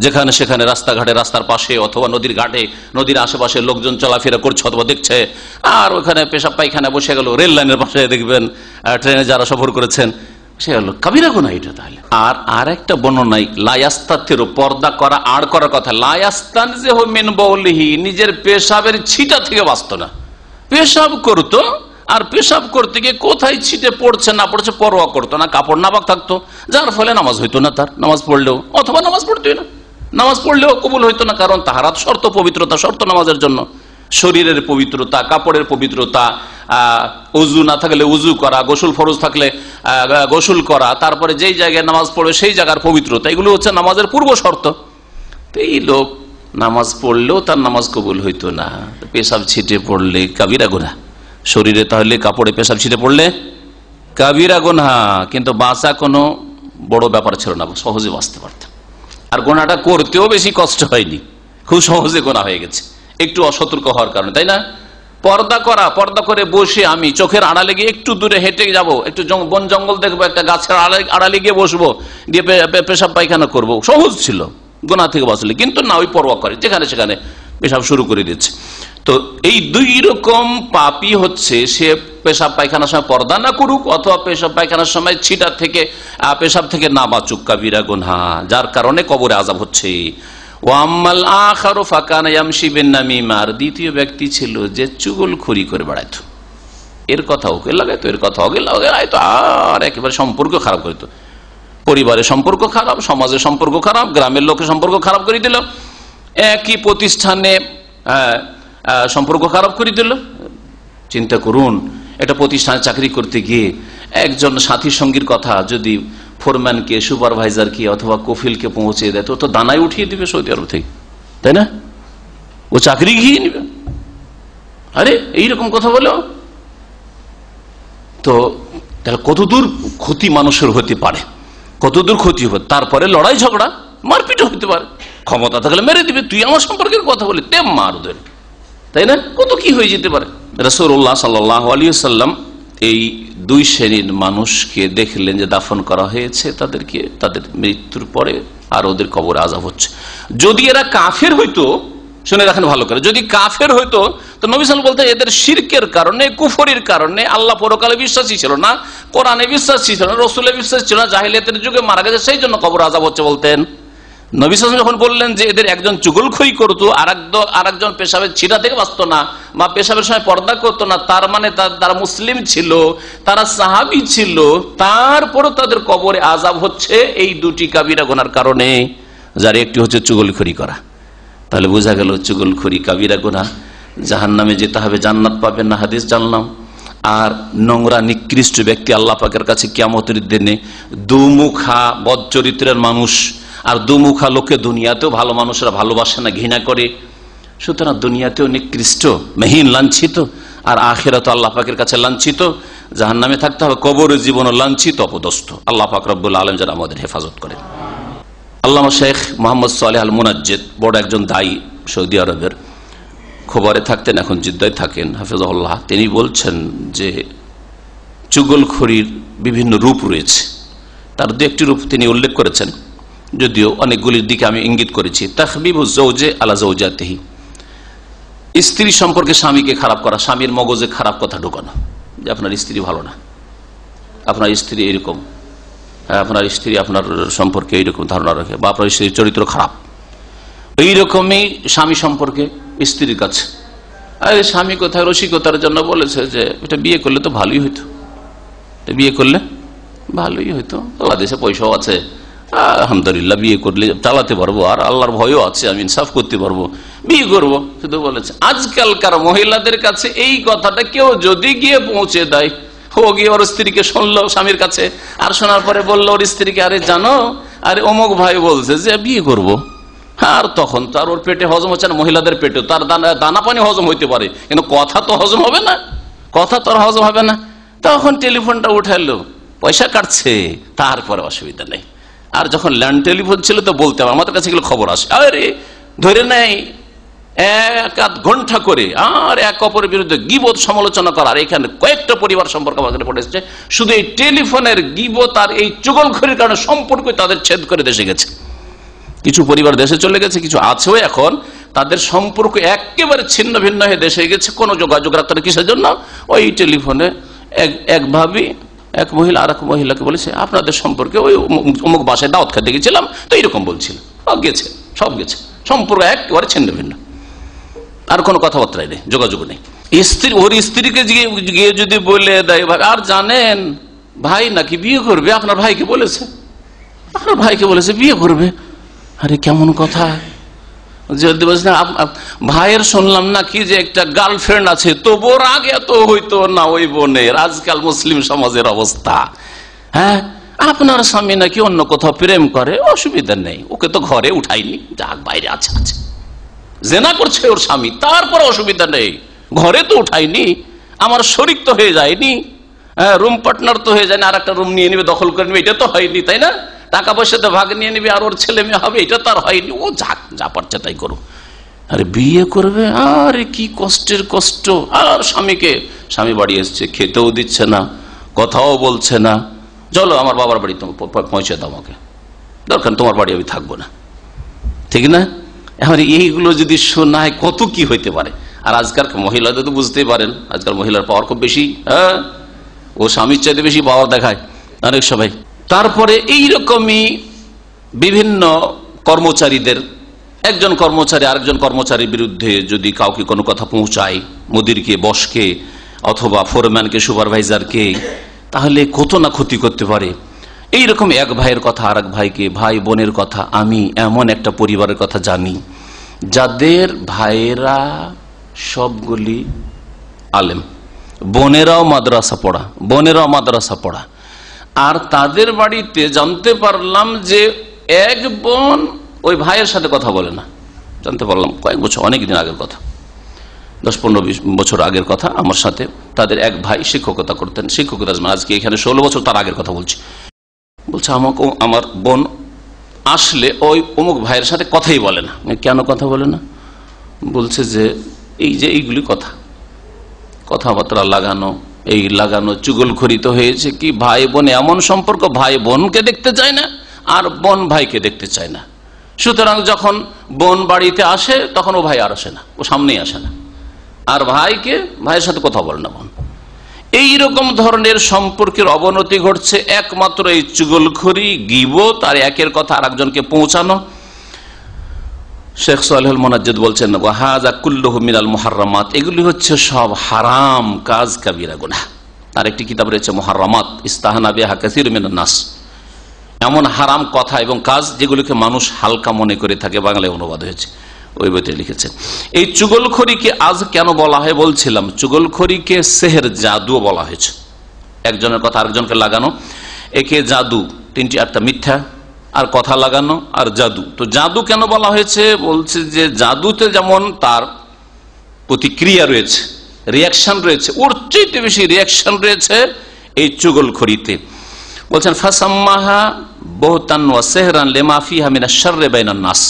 যেখানে সেখানে রাস্তাঘাটে, রাস্তার পাশে অথবা নদীর ঘাটে, নদীর আশেপাশে লোকজন চলাফেরা করছে অথবা দেখছে, আর ওখানে পেশাব পায়খানা বসে গেল। রেল লাইনের পাশে দেখবেন, ট্রেনে যারা সফর করেছেন, সে হলো কবিরা গুনাহ এটা। তাহলে আর একটা বর্ণনায় লায়াস্তাতিরু, পর্দা করা, আড় করার কথা, লায়াস্তানজিহু মিন বাউলিহি, নিজের পেশাবের ছিটা থেকে বাঁচত না। পেশাব করতো, আর পেশাব করতে গিয়ে কোথায় ছিটে পড়ছে না পড়ছে পরোয়া করতো না, কাপড় নাপাক থাকতো, যার ফলে নামাজ হইতো না তার, নামাজ পড়লেও, অথবা নামাজ পড়তোই না, নামাজ পড়লেও কবুল হইতো না। কারণ তাহারাত শর্ত, পবিত্রতা শর্ত নামাজের জন্য, শরীরের পবিত্রতা, কাপড়ের পবিত্রতা, উজু না থাকলে উজু করা, গোসল ফরজ থাকলে গোসল করা, তারপরে যেই জায়গায় নামাজ পড়বে সেই জায়গার পবিত্রতা, এগুলো হচ্ছে নামাজের পূর্ব শর্ত। তো এই লোক নামাজ পড়লেও তার নামাজ কবুল হইতো না। পেশাব ছিটে পড়লে কাবিরা গুনাহ শরীরে, তাহলে কাপড়ে পেশাব ছিটে পড়লে কাবিরা গুনাহ। কিন্তু বাঁচা কোনো বড় ব্যাপার ছিল না, সহজে বাঁচতে পারতেন। আর গোনাটা করতেও বেশি কষ্ট হয়নি, খুব সহজে গোনা হয়ে গেছে, একটু অসতর্ক হওয়ার কারণে, তাই না? পর্দা করা, পর্দা করে বসে আমি চোখের আড়ালে গিয়ে একটু দূরে হেঁটে যাব, একটু বন জঙ্গল দেখবো, একটা গাছের আড়ালে গিয়ে বসবো, দিয়ে পেশাব পায়খানা করবো, সহজ ছিল গোনা থেকে বাঁচলে। কিন্তু না, ওই পরোয়া করে, যেখানে সেখানে পেশাব শুরু করে দিচ্ছে। তো এই দুই রকম পাপী হচ্ছে, সে পেশাব পায়খানার সময় পর্দা না করুক, অথবা পেশাব পায়খানার সময় ছিটা থেকে, পেশাব থেকে না বাঁচুক, কাবিরা গুনাহ, যার কারণে কবরে আযাব হচ্ছে। ওয়াম্মাল আখারু ফাকানা ইয়ামশি বিন নামিমা, আর দ্বিতীয় ব্যক্তি ছিল যে চুগলখড়ি করে বেড়াইতো, এর কথা ওকে লাগাইতো, এর কথা ওকে লাগাইতো, আর একেবারে সম্পর্ক খারাপ করতো। পরিবারের সম্পর্ক খারাপ, সমাজের সম্পর্ক খারাপ, গ্রামের লোকের সম্পর্ক খারাপ করে দিল, একই প্রতিষ্ঠানে সম্পর্ক খারাপ করে দিল। চিন্তা করুন, একটা প্রতিষ্ঠানে চাকরি করতে গিয়ে একজন সাথী সঙ্গীর কথা যদি ফোরম্যানকে, সুপারভাইজারকে অথবা কফিলকে পৌঁছে দেয়, তো দানায় উঠিয়ে দিবে সৌদি আরব থেকে, তাই না? ও চাকরি ঘিয়ে নিবে। আরে এইরকম কথা বলো তো তাহলে কতদূর ক্ষতি মানুষের হতে পারে, কতদূর ক্ষতি হবে। তারপরে লড়াই ঝগড়া মারপিট হতে পারে, ক্ষমতা থাকলে মেরে দিবে, তুই আমার সম্পর্কের কথা বলি তে মার ধরে, তাই না, কত কি হয়ে যেতে পারে। রাসূলুল্লাহ সাল্লাল্লাহু আলাইহি ওয়াসাল্লাম এই দুই শ্রেণীর মানুষকে দেখলেন যে দাফন করা হয়েছে তাদেরকে, তাদের মৃত্যুর পরে আর ওদের কবরে আযাব হচ্ছে। যদি এরা কাফের হইতো, শুনে রাখেন ভালো করে, যদি কাফের হইতো তো নবী সাল্লাল্লাহু আলাইহি ওয়াসাল্লাম বলতে এদের শিরকের কারণে, কুফরির কারণে, আল্লাহ পরকালে বিশ্বাসী ছিল না, কোরআনে বিশ্বাসী ছিল না, রসুলে বিশ্বাসী ছিল না, জাহিলিয়াতের যুগে মারা গেছে, সেই জন্য কবর আযাব হচ্ছে বলতেন। নবী সাল্লাল্লাহু আলাইহি ওয়াসাল্লাম যখন বললেন যে এদের একজন চুগলখড়ি করতো, আরেকজন পেশাবের ছিটা থেকে বাঁচতো না বা পেশাবের সময় পর্দা করতো না, তার মানে তারা মুসলিম ছিল, তারা সাহাবী ছিল, তারপরও তাদের কবরে আযাব হচ্ছে এই দুটি কাবিরা গুনার কারণে, যার একটি হচ্ছে চুগলখড়ি করা। তাহলে বোঝা গেল চুগলখড়ি কাবিরা গুনাহ, জাহান্নামে যেতে হবে, জান্নাত পাবেন না, হাদিস জানলাম। আর নোংরা নিকৃষ্ট ব্যক্তি আল্লাহ পাকের কাছে কিয়ামতের দিনে দুমুখা বদ চরিত্রের মানুষ, আর দুমুখা লোকে দুনিয়াতেও ভালো মানুষরা ভালোবাসে না, ঘৃণা করে, সুতরাং দুনিয়াতেও নিকৃষ্ট, মেহিন, লাঞ্ছিত, আর আখিরাত আল্লাহ পাকের কাছে লাঞ্ছিত, জাহান্নামে থাকতে হবে, কবরের জীবনও লাঞ্ছিত, অপদস্থ। আল্লাহ পাক রব্বুল আলামিন যেন আমাদের হেফাজত করেন। আল্লামা শেখ মোহাম্মদ সালেহ আল মুনাজ্জেদ, বড় একজন দায়ী, সৌদি আরবের, খবরে থাকতেন, এখন জিদ্দায় থাকেন, হাফিজাহুল্লাহ। তিনি বলছেন যে চুগলখড়ির বিভিন্ন রূপ রয়েছে, তার দু একটি রূপ তিনি উল্লেখ করেছেন, যদিও অনেকগুলির দিকে আমি ইঙ্গিত করেছি। তাখবিবুজ জাওজে আলা জাওজাতিহি, স্ত্রী সম্পর্কে স্বামীকে খারাপ করা, স্বামীর মগজে খারাপ কথা ঢোকানো, যে আপনার স্ত্রী ভালো না, আপনার স্ত্রী এরকম, আপনার স্ত্রী আপনার সম্পর্কে এইরকম ধারণা রাখে, বা আপনার স্ত্রীর চরিত্র খারাপ, এইরকমই স্বামী সম্পর্কে স্ত্রীর কাছে। আরে স্বামী কোথায় রসিকতার জন্য বলেছে যে এটা বিয়ে করলে তো ভালোই হইতো, বিয়ে করলে ভালোই হইতো, দেশে পয়সাও আছে, আলহামদুলিল্লাহ, বিয়ে করলে চালাতে পারবো, আর আল্লাহর ভয়ও আছে, আমি ইনসাফ করতে পারবো, বিয়ে করবো, শুধু বলেছে। আজকালকার মহিলাদের কাছে এই কথাটা কেউ যদি গিয়ে পৌঁছে দেয়, ও গিয়ে ওর স্ত্রীকে শুনলো স্বামীর কাছে, আর শোনার পরে বললো ওর স্ত্রীকে, আরে জানো, আরে অমুক ভাই বলছে যে বিয়ে করবো, আর তখন তো আর ওর পেটে হজম হচ্ছে না, মহিলাদের পেটে তার দানা পানি হজম হইতে পারে, কিন্তু কথা তো হজম হবে না, কথা তো আর হজম হবে না। তখন টেলিফোনটা উঠালো, পয়সা কাটছে, তারপরে অসুবিধা নেই। আর যখন ল্যান্ড টেলিফোন ছিল তো বলতে হবে, আমাদের কাছে এগুলো খবর আসে, আরে ধরে নেই এক আধ ঘন্টা করে আর এক অপরের বিরুদ্ধে গীবত সমালোচনা করার। এখানে কয়েকটা পরিবার সম্পর্কে আমাদের পড়ে এসেছে, শুধু এই টেলিফোনের গীবত আর এই চুগলখড়ির কারণে সম্পর্ক তাদের ছেদ করে দেশে গেছে। কিছু পরিবার দেশে চলে গেছে, কিছু আছেও এখন, তাদের সম্পর্ক একেবারে ছিন্ন ভিন্ন হয়ে দেশে গেছে। কোনো যোগাযোগ রাখতে না, কিসের জন্য? ওই টেলিফোনে এক ভাবি এক মহিলা আর এক মহিলাকে বলেছে আপনাদের সম্পর্কে ওই অমুক বাসায় দাওয়াত খেতে গেছিলাম তো এইরকম বলছিল, গেছে, সব গেছে, সম্পর্ক একেবারে ছিন্ন ভিন্ন, আর কোনো কথাবার্তাই নেই, যোগাযোগ নেই। স্ত্রী ওর স্ত্রীকে গিয়ে যদি বলে দেয়, আর জানেন ভাই নাকি বিয়ে করবে, আপনার ভাইকে বলেছে, আপনার ভাইকে বলেছে বিয়ে করবে, আরে কেমন কথা। যদি বলছেন ভাইয়ের শুনলাম নাকি যে একটা গার্লফ্রেন্ড আছে, তো বোর আগে তো হইতো না ওই বোনের, আজকাল মুসলিম সমাজের অবস্থা। হ্যাঁ, আপনার স্বামী নাকি অন্য কোথাও প্রেম করে, অসুবিধা নেই, ওকে তো ঘরে উঠাইনি, যাক বাইরে আছে, জেনা করছে ওর স্বামী, তারপর অসুবিধা নেই, ঘরে তো উঠাইনি, আমার শরিক তো হয়ে যায়নি, রুম পার্টনার তো হয়ে যায়নি, আর একটা রুম নিয়ে নিবে, দখল করে নিবে, এটা তো হয়নি, তাই না, টাকা পয়সাতে ভাগ নিয়ে নিবে, আর ওর ছেলে মেয়ে হবে, এটা তো আর হয়নি, ও যাক, যা পারছে তাই করো। আরে বিয়ে করবে, আরে কি কষ্টের কষ্ট। আর স্বামী বাড়ি এসছে, খেতেও দিচ্ছে না, কথাও বলছে না, চলো আমার বাবার বাড়ি পৌঁছে দাও, আমাকে দরকার, তোমার বাড়ি আমি থাকবো না, ঠিক না? এখন এইগুলো যদি শোনায় কত কি হইতে পারে। আর আজকাল মহিলাদের তো বুঝতেই পারেন, আজকাল মহিলার পাওয়ার খুব বেশি, হ্যাঁ, ও স্বামীর চাইতে বেশি পাওয়ার দেখায় অনেক সবাই। তারপরে এইরকমই বিভিন্ন কর্মচারীদের, একজন কর্মচারী আরেকজন কর্মচারীর বিরুদ্ধে যদি কাউকে কোনো কথা পৌঁছায়, মুদিরকে, বসকে, অথবা ফোরম্যানকে, সুপারভাইজারকে, তাহলে কত না ক্ষতি করতে পারে। এইরকম এক ভাইয়ের কথা আর এক ভাইকে, ভাই বোনের কথা, আমি এমন একটা পরিবারের কথা জানি যাদের ভাইয়েরা সবগুলি আলেম, বোনেরাও মাদ্রাসা পড়া, আর তাদের বাড়িতে জানতে পারলাম যে এক বোন ওই ভাইয়ের সাথে কথা বলে না, জানতে পারলাম কয়েক বছর, অনেক দিন আগের কথা, 10-15-20 বছর আগের কথা। আমার সাথে তাদের এক ভাই শিক্ষকতা করতেন, শিক্ষকতা আজকে এখানে 16 বছর তার আগের কথা বলছি। বলছে আমাকে আমার বোন আসলে ওই অমুক ভাইয়ের সাথে কথাই বলে না। কেন কথা বলে না? বলছে যে এই যে এইগুলি কথাবার্তা লাগানো, এই লাগানো চুগলখড়ি তো হয়েছে কি, ভাই বোন এমন সম্পর্ক, ভাই বোনকে দেখতে চায় না আর বোন ভাইকে দেখতে চায় না। সুতরাং যখন বোন বাড়িতে আসে তখন ও ভাই আর আসে না, ও সামনেই আসে না, আর ভাইয়ের সাথে কথা বলে না বোন। এইরকম ধরনের সম্পর্কের অবনতি ঘটছে একমাত্র এই চুগলখড়ি, গীবত আর একের কথা আর একজনকে পৌঁছানো। শেখ সালেহুল মুনাজ্জিদ বলছেন ওয়াহাযা কুল্লুহু মিনাল মুহাররামাত, এগুলি হচ্ছে সব হারাম কাজ, কাবিরা গুনাহ। আর একটি কিতাব রয়েছে মুহাররামাত, ইস্তাহানা বিহা কাসীরুম মিনান নাস, এমন হারাম কথা এবং কাজ যেগুলিকে মানুষ হালকা মনে করে থাকে, বাংলায় অনুবাদ হয়েছে, ওই বইতে লিখেছেন। এই চুগলখড়িকে আজ কেন বলা হয় বলছিলাম, চুগলখড়িকে সেহের, জাদু বলা হয়েছে। একজনের কথা আরেকজনকে লাগানো, একে জাদু, 3-8টা মিথ্যা আর কথা লাগানো আর জাদু। তো জাদু কেন বলা হয়েছে? বলছে যে জাদুতে যেমন তার প্রতিক্রিয়া রয়েছে, রিয়াকশন রয়েছে, ওর চেয়ে বেশি রিয়াকশন রয়েছে এই চুগলখড়িতে। বলছেন ফাসাম্মাহা বুহতান ওয়া সিহরান লিমা ফিহা মিনাশ শাররি বাইনান নাস,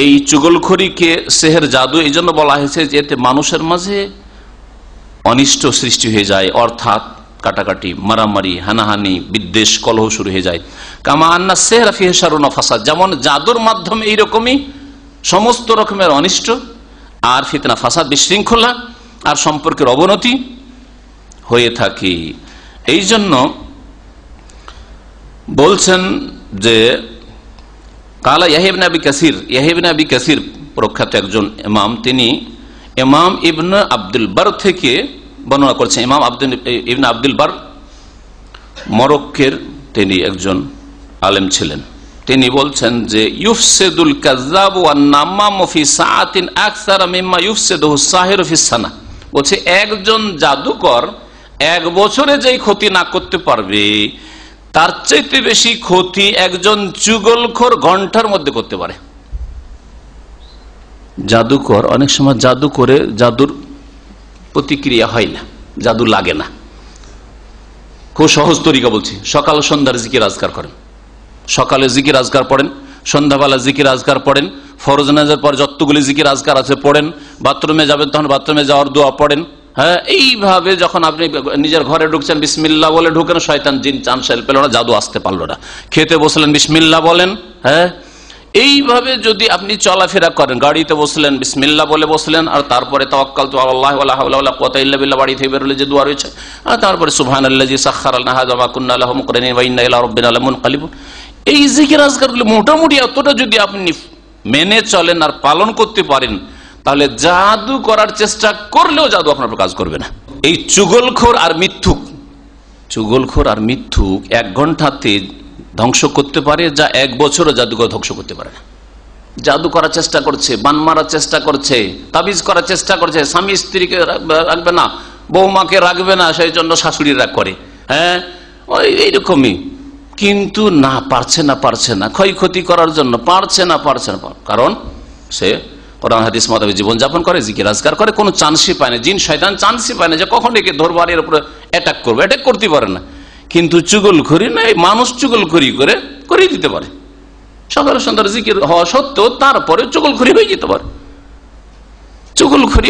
এই চুগলখড়িকে সেহের, জাদু এই জন্য বলা হয়েছে যে এতে মানুষের মাঝে অনিষ্ট সৃষ্টি হয়ে যায়, অর্থাৎ কাটাকাটি, মারামারি, হানাহানি, বিদ্বেষ, কলহ শুরু হয়ে যায়। কামা আন্না সেহরা ফিহি শাররুন ওয়া ফাসাদ, যেমন জাদুর মাধ্যমে এইরকমই সমস্ত রকমের অনিষ্ট আর ফিতনা, ফাসাদ, বিশৃঙ্খলা আর সম্পর্কের অবনতি হয়ে থাকে। এই জন্য বলছেন যে কালা ইয়াহইয়া ইবনে আবি কাসির, ইয়াহইয়া ইবনে আবি কাসির প্রখ্যাত একজন ইমাম, তিনি ইমাম ইবনে আব্দুল বার থেকে বর্ণনা করছেন। ইমাম ইবনে আব্দুল বার মরক্কের তিনি একজন আলেম ছিলেন। তিনি বলছেন যে ইউফসিদুল কাযাব ওয়ান নামামু ফি সাআতিন আকসারা মিম্মা ইউফসিদুহু সাহিরু ফি সানা, বলছে একজন জাদুকর এক বছরে যেই ক্ষতি না করতে পারবে তার চাইতে বেশি ক্ষতি একজন চুগলখোর ঘন্টার মধ্যে করতে পারে। জাদুকর অনেক সময় জাদু করে জাদুর প্রতিক্রিয়া হয় না, জাদু লাগে না। খুব সহজ তরিকা বলছি, সকাল সন্ধ্যার জিকির আজকার করেন, সকালে জিকির আজকার পড়েন, সন্ধ্যাবেলা জিকির আজকার পড়েন, ফরজ নামাজের পর যতগুলি জিকির আজকার আছে পড়েন, বাথরুমে যাবেন তখন বাথরুমে যাওয়ার দোয়া পড়েন। হ্যাঁ, এইভাবে যখন আপনি নিজের ঘরে ঢুকছেন বিসমিল্লাহ বলে ঢুকেন, শয়তান জিন চানসেল পেল না, জাদু আসতে পারলো না। খেতে বসলেন বিসমিল্লাহ বলেন। হ্যাঁ, এইভাবে যদি আপনি চলাফেরা করেন, গাড়িতে বসলেন বিসমিল্লাহ বলে বসলেন, আর তারপরে তাওয়াক্কালতু আলাল্লাহি ওয়া লা হাওলা ওয়া লা কুওয়াতা ইল্লা বিল্লাহ বাড়ি থেকে বেরোলে যে দোয়া রয়েছে, আর তারপরে সুবহানাল্লাযী সাখখারা লানা হাযা ওয়া কুন্না লাহু মুকরিনিন ওয়া ইন্না ইলা রাব্বিনা লামুনকালিবুন, এই জিকির আজকারগুলো মোটামুটি এতটা যদি আপনি মেনে চলেন আর পালন করতে পারেন, তাহলে জাদু করার চেষ্টা করলেও জাদু আপনার কাজ করবে না। এই চুগলখোর আর মিথ্যুক 1 ঘন্টাতে ধ্বংস করতে পারে যা 1 বছরও জাদুকর ধ্বংস করতে পারে না। জাদু করার চেষ্টা করছে, বান মারার চেষ্টা করছে, তাবিজ করার চেষ্টা করছে, স্বামী স্ত্রীকে রাখবে না, বৌমাকে রাখবে না, সেই জন্য শাশুড়ি রাগ করে। হ্যাঁ, এইরকমই, কিন্তু না পারছে না ক্ষয়ক্ষতি করার জন্য পারছে না, কারণ সে কোরআন হাদিস মোতাবেক জীবনযাপন করে, জিকির আজকার করে, কোনো চান্সই পায় না, জিন শয়তান চান্সই পায় না যে কখন একে ধরবার, এর উপরে অ্যাটাক করবে, অ্যাটাক করতে পারে না। কিন্তু চুগলখড়ি না, মানুষ চুগলখড়ি করে দিতে পারে, সকাল সন্ধ্যার জিকির হওয়া সত্ত্বেও তারপরে চুগলখড়ি হয়ে যেতে পারে। চুগলখড়ি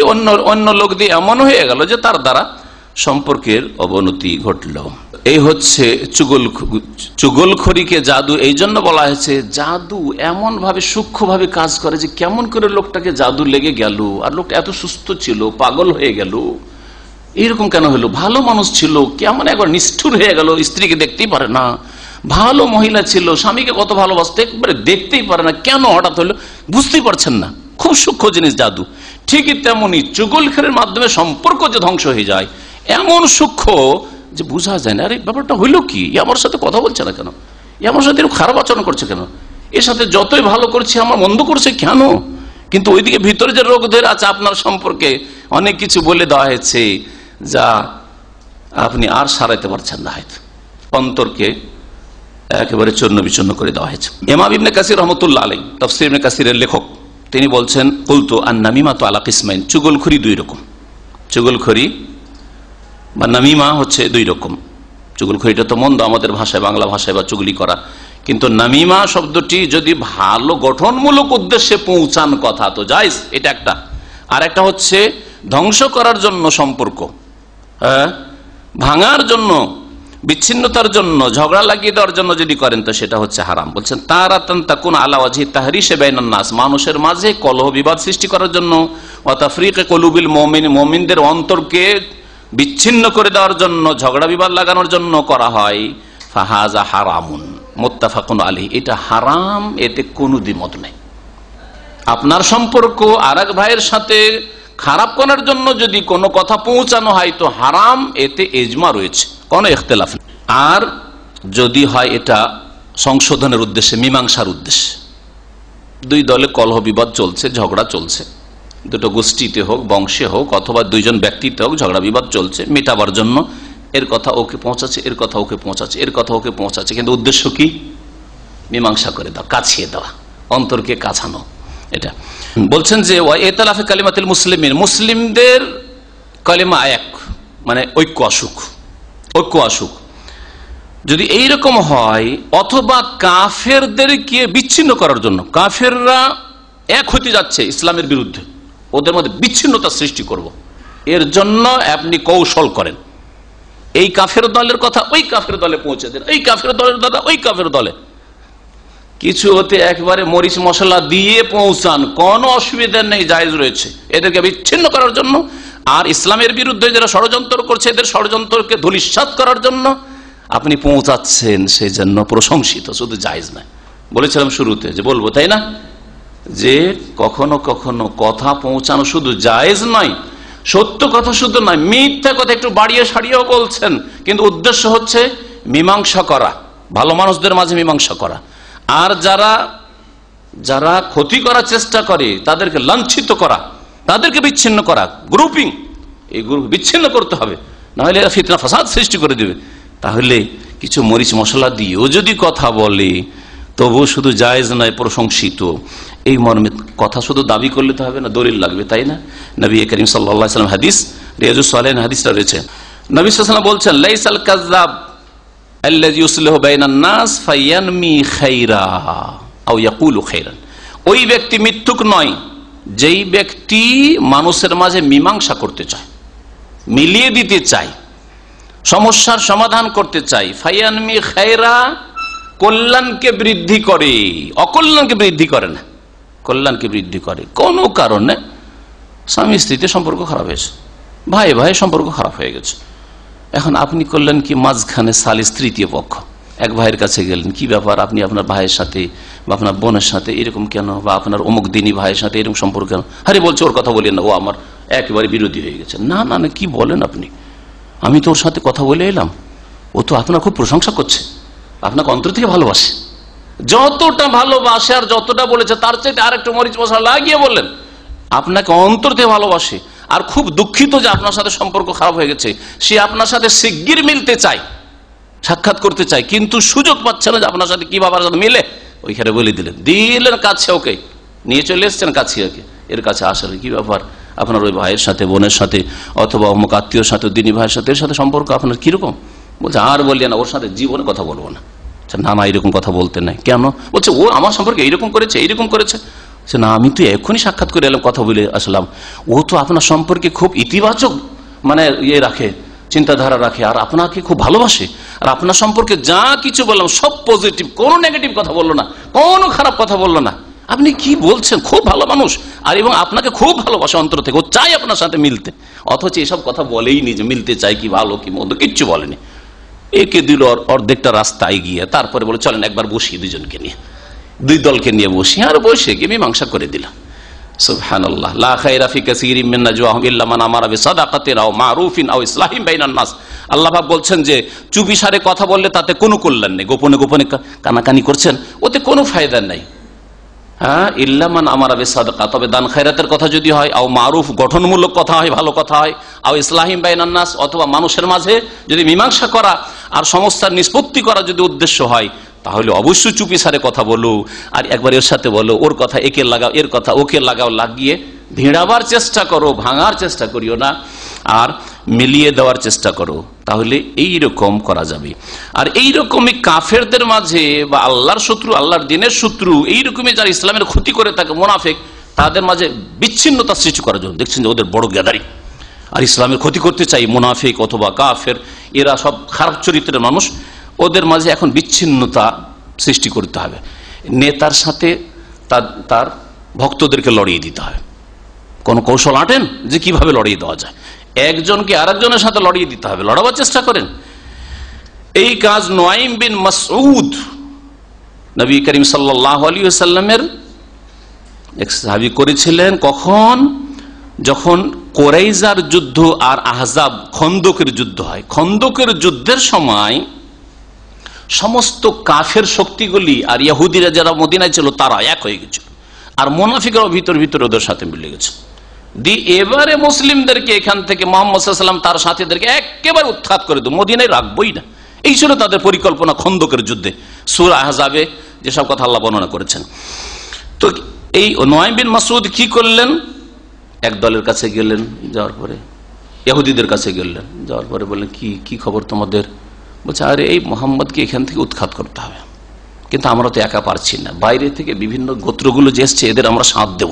অন্য লোক দিয়ে এমন হয়ে গেল যে তার দ্বারা সম্পর্কের অবনতি ঘটল। এই হচ্ছে চুগলখড়িকে জাদু এই জন্য বলা হয়েছে, জাদু এমন ভাবে সূক্ষ্মভাবে কাজ করে যে কেমন করে লোকটাকে জাদু লেগে গেল, আর লোকটা এত সুস্থ ছিল, পাগল হয়ে গেল, এইরকম কেন হলো? ভালো মানুষ ছিল, কেমন একবার নিষ্ঠুর হয়ে গেল, স্ত্রীকে দেখতেই পারে না, ভালো মহিলা ছিল, স্বামীকে কত ভালোবাসতে, একবারে দেখতেই পারে না, কেন হঠাৎ হলো বুঝতেই পারছেন না। খুব সূক্ষ্ম জিনিস জাদু। ঠিকই তেমনি চুগলখড়ির মাধ্যমে সম্পর্ক যে ধ্বংস হয়ে যায়, এমন সূক্ষ্ম যে বোঝা যায় না, আরে ব্যাপারটা হইলো কি, আমার সাথে কথা বলছে না কেন, আমার সাথে খারাপ আচরণ করছে কেন, এর সাথে যতই ভালো করছে আমার মন্দ করছে কেন। কিন্তু ওইদিকে ভিতরে যে রোগ ধরে আছে, আপনার সম্পর্কে অনেক কিছু বলে দেওয়া হয়েছে যা আপনি আর সারাইতে পারছেন না, হয়তো অন্তরকে একেবারে চূর্ণ বিচূর্ণ করে দেওয়া হয়েছে। ইমাম ইবনে কাসির রহমতুল্লাহ আলাইহি, তাফসীর ইবনে কাসিরের লেখক, তিনি বলছেন কুলতু আন নামিমা তো আলা কিসমাইন, চুগলখড়ি দুই রকম। চুগলখড়ি বা নামিমা হচ্ছে দুই রকম। চুগলখড়িটা তো মন্দ আমাদের ভাষায়, বাংলা ভাষায়, বা চুগলি করা, কিন্তু নামিমা শব্দটি যদি ভালো গঠনমূলক উদ্দেশ্যে পৌঁছান কথা তো জায়েজ, এটা একটা। আর একটা হচ্ছে ধ্বংস করার জন্য সম্পর্ক, ভাঙার জন্য, বিচ্ছিন্নতার জন্য, ঝগড়া লাগিয়ে দেওয়ার জন্য যদি করেন তো সেটা হচ্ছে হারাম। বলছেন তারাতান তাকুন আলা ওয়াজহি তাহরিশে বাইনান নাস, মানুষের মাঝে কলহ বিবাদ সৃষ্টি করার জন্য, ওয়া তাফরিকে কুলুবিল মুমিন, মুমিনদের অন্তরকে বিচ্ছিন্ন করে দেওয়ার জন্য, ঝগড়া বিবাদ লাগানোর জন্য করা হয়। ফাহাজা হারামুন মুত্তাফাকুন আলাইহি, এটা হারাম, এতে কোনো দ্বিমত নেই। আপনার সম্পর্ক আরেক ভাইয়ের সাথে খারাপ করার জন্য যদি কোনো কথা পৌঁছানো হয় তো হারাম, এতে ইজমা রয়েছে, কোনো ইখতিলাফ নেই। আর যদি হয় এটা সংশোধনের উদ্দেশ্যে, মীমাংসার উদ্দেশ্যে, দুই দলে কলহ বিবাদ চলছে, ঝগড়া চলছে, দুটো গোষ্ঠীতে হোক, বংশে হোক, অথবা দুইজন ব্যক্তিতে হোক, ঝগড়া বিবাদ চলছে, মেটাবার জন্য এর কথা ওকে পৌঁছাচ্ছে, এর কথা ওকে পৌঁছাচ্ছে, এর কথা ওকে পৌঁছাচ্ছে, কিন্তু উদ্দেশ্য কি? মীমাংসা করে দেওয়া, কাছিয়ে দেওয়া, অন্তরকে কাছানো। এটা বলছেন যে ওয়াইতালাফে কালিমাতুল মুসলিমিন, মুসলিমদের কালিমা এক, মানে ঐক্য আসুক, ঐক্য আসুক। যদি এইরকম হয়, অথবা কাফেরদেরকে বিচ্ছিন্ন করার জন্য, কাফেররা এক হতে যাচ্ছে ইসলামের বিরুদ্ধে, ওদের মধ্যে বিচ্ছিন্নতা সৃষ্টি করব, এর জন্য আপনি কৌশল করেন, এই কাফের দলের কথা ওই কাফের দলে পৌঁছে দেন, এই কাফের দলের দাদা ওই কাফের দলে, কিছু হতে একেবারে মরিচ মশলা দিয়ে পৌঁছান, কোনো অসুবিধা নেই, জায়েজ রয়েছে এদেরকে বিচ্ছিন্ন করার জন্য। আর ইসলামের বিরুদ্ধে যারা ষড়যন্ত্র করছে, এদের ষড়যন্ত্রকে ধূলিসাৎ করার জন্য আপনি পৌঁছাচ্ছেন, সেই জন্য প্রশংসিত, শুধু জায়েজ নয়। বলেছিলাম শুরুতে যে বলবো, তাই না, যে কখনো কখনো কথা পৌঁছানো শুধু জায়েজ নয়, সত্য কথা শুধু নয়, মিথ্যা কথা একটু বাড়িয়ে সারিয়েও বলছেন, কিন্তু উদ্দেশ্য হচ্ছে মীমাংসা করা, ভালো মানুষদের মাঝে মীমাংসা করা। আর যারা ক্ষতি করার চেষ্টা করে তাদেরকে লাঞ্ছিত করা, তাদেরকে বিচ্ছিন্ন করা, গ্রুপিং, এই গ্রুপ বিচ্ছিন্ন করতে হবে, নাহলে এরা ফিতনা ফাসাদ সৃষ্টি করে দেবে। তাহলে কিছু মরিচ মশলা দিয়েও যদি কথা বলে তবুও শুধু জায়েজ নয়, প্রশংসিত। এই মর্মে কথা শুধু দাবি করলে তো হবে না, দলিল লাগবে, তাই না? নবী করিম সাল্লাল্লাহু আলাইহি ওয়াসাল্লাম হাদিস, রিয়াজুস সালিহিন হাদিসটা রয়েছে, নবী সাল্লাল্লাহু আলাইহি ওয়াসাল্লাম বলছেন লাইসাল কাযাব আল্লাযী ইউসলিহু বাইনান নাস ফায়ানমি খাইরা আও ইয়াকুলু খাইরান, ওই ব্যক্তি মিথ্যুক নয় যেই ব্যক্তি মানুষের মাঝে মীমাংসা করতে চায়, মিলিয়ে দিতে চায়, সমস্যার সমাধান করতে চায়। ফায়ানমি খাইরা, কল্যাণকে বৃদ্ধি করে, অকল্যাণকে বৃদ্ধি করে না, কল্যাণকে বৃদ্ধি করে। কোনো কারণে স্বামী স্ত্রীতে সম্পর্ক খারাপ হয়েছে, ভাই ভাই সম্পর্ক খারাপ হয়ে গেছে, এখন আপনি করলেন কি মাঝখানে সালিস, তৃতীয় পক্ষ, এক ভাইয়ের কাছে গেলেন, কি ব্যাপার, আপনি আপনার ভাইয়ের সাথে বা আপনার বোনের সাথে এরকম কেন, বা আপনার অমুক দিনই ভাইয়ের সাথে এরকম সম্পর্ক কেন? আরে বলছে ওর কথা বলেন না, ও আমার একেবারে বিরোধী হয়ে গেছে। না না না, কি বলেন আপনি, আমি তো ওর সাথে কথা বলে এলাম, ও তো আপনার খুব প্রশংসা করছে, আপনাকে অন্তর থেকে ভালোবাসে, যতটা ভালোবাসে আর যতটা বলেছে তার চাইতে আরেকটু মরিচ মশলা লাগিয়ে বললেন, আপনাকে অন্তর থেকে ভালোবাসে, আর খুব দুঃখিত যে আপনার সাথে সম্পর্ক খারাপ হয়ে গেছে, সে আপনার সাথে শিগগির মিলতে চায়, সাক্ষাৎ করতে চায়, কিন্তু সুযোগ পাচ্ছে না যে আপনার সাথে কি বাবার সাথে মিলে, ওইখানে বলে দিলেন কাছে, ওকে নিয়ে চলে এসছেন কাছে, এর কাছে আসলে কি ব্যাপার, আপনার ওই ভাইয়ের সাথে, বোনের সাথে, অথবা অমুক আত্মীয়র সাথে, দিনী ভাইয়ের সাথে, এর সাথে সম্পর্ক আপনার কিরকম? বলছে আর বলিয়ে না, ওর সাথে জীবনে কথা বলবো না। না না, এরকম কথা বলতে নাই, কেন? বলছে ও আমার সম্পর্কে এইরকম করেছে, এইরকম করেছে। না, আমি তো এখনই সাক্ষাৎ করে এলাম, কথা বলে আসলাম, ও তো আপনার সম্পর্কে খুব ইতিবাচক মানে ইয়ে রাখে, চিন্তাধারা রাখে, আর আপনাকে খুব ভালোবাসে, আর আপনার সম্পর্কে যা কিছু বললাম সব পজিটিভ, কোনো নেগেটিভ কথা বললো না, কোনো খারাপ কথা বললো না। আপনি কি বলছেন, খুব ভালো মানুষ, আর এবং আপনাকে খুব ভালোবাসে অন্তর থেকে, ও চাই আপনার সাথে মিলতে, অথচ এসব কথা বলেই নি যে মিলতে চাই, কি ভালো কি মন্দ কিচ্ছু বলেনি। একে দিল অর্ধেকটা রাস্তায় গিয়ে, তারপরে বলে চলেন একবার বসি, দুজনকে নিয়ে, দুই দলকে নিয়ে বসি, আর বসে কি মীমাংসা করে দিলাম। সুবহানাল্লাহ। লা খায়রা ফি কাসীরিন মিন নাজওয়াহুম ইল্লা মান আমারা বিসাদাকাতিন আও মারুফিন আও ইসলাহিন বাইনান নাস। আল্লাহ পাক বলছেন যে চুপিসারে কথা বললে তাতে কোনো কল্যাণ নেই, গোপনে গোপনে কানাকানি করছেন, ওতে কোনো ফায়দা নেই। হ্যাঁ, ইল্লা মান আমারা বিসাদাকা, তবে দান খায়রাতের কথা যদি হয়, আও মারুফ গঠনমূলক কথা হয়, ভালো কথা হয়, আও ইসলাহিন বাইনান নাস, অথবা মানুষের মাঝে যদি মীমাংসা করা আর সমস্যার নিষ্পত্তি করা যদি উদ্দেশ্য হয়, তাহলে অবশ্যই চুপি সারে কথা বলো, আর একবার এর সাথে বলো, ওর কথা একে লাগাও, এর কথা ওকে লাগাও, লাগিয়ে ভিড়াবার চেষ্টা করো, ভাঙার চেষ্টা করিও না, আর মিলিয়ে দেওয়ার চেষ্টা করো। তাহলে এই রকম করা যাবে। আর এই রকমই কাফেরদের মাঝে বা আল্লাহর শত্রু, আল্লাহর দিনের শত্রু, এইরকমই যারা ইসলামের ক্ষতি করে থাকে মুনাফিক, তাদের মাঝে বিচ্ছিন্নতা সৃষ্টি করার জন্য দেখছেন যে ওদের বড় গ্যাদারিং, আর ইসলামের ক্ষতি করতে চাই মুনাফিক অথবা কাফের, এরা সব খারাপ চরিত্রের মানুষ, ওদের মাঝে এখন বিচ্ছিন্নতা সৃষ্টি করতে হবে। নেতার সাথে তার ভক্তদেরকে লড়িয়ে দিতে হবে। কোন কৌশল আঁটেন যে কিভাবে লড়িয়ে দেওয়া যায়, একজনকে আরেকজনের সাথে লড়িয়ে দিতে হবে, লড়াবার চেষ্টা করেন। এই কাজ নুআইম বিন মাসউদ নবী করিম সাল্লাল্লাহু আলাইহি ওয়াসাল্লামের এক সাহাবী করেছিলেন। কখন? যখন কুরাইজার যুদ্ধ আর আহজাব খন্দকের যুদ্ধ হয়। খন্দকের যুদ্ধের সময় সমস্ত কাফের শক্তিগুলি আর ইহুদিরা যারা মদিনায় ছিল তারা এক হয়ে গেছিল, আর মুনাফিকরাও ভিতর ভিতর ওদের সাথে মিলে গেছে। এবারে মুসলিমদেরকে এখান থেকে মুহাম্মদ সাল্লাল্লাহু আলাইহি ওয়াসাল্লাম তার সাথীদেরকে একেবারে উৎখাত করে দেব, মদিনায় রাখবই না। এই ছিল তাদের পরিকল্পনা খন্দকের যুদ্ধে। সূরা আহজাবে যেসব কথা আল্লাহ বর্ণনা করেছেন। তো এই নুআইম বিন মাসউদ কি করলেন? এক দলের কাছে গেলেন, যাওয়ার পরে ইহুদিদের কাছে গেলেন, যাওয়ার পরে বললেন কি খবর তোমাদের? বলছে, আরে এই মুহাম্মদকে এখান থেকে উৎখাত করতে হবে, কিন্তু আমরা তো একা পারছি না, বাইরে থেকে বিভিন্ন গোত্রগুলো যে এসছে এদের আমরা সাথ দেব,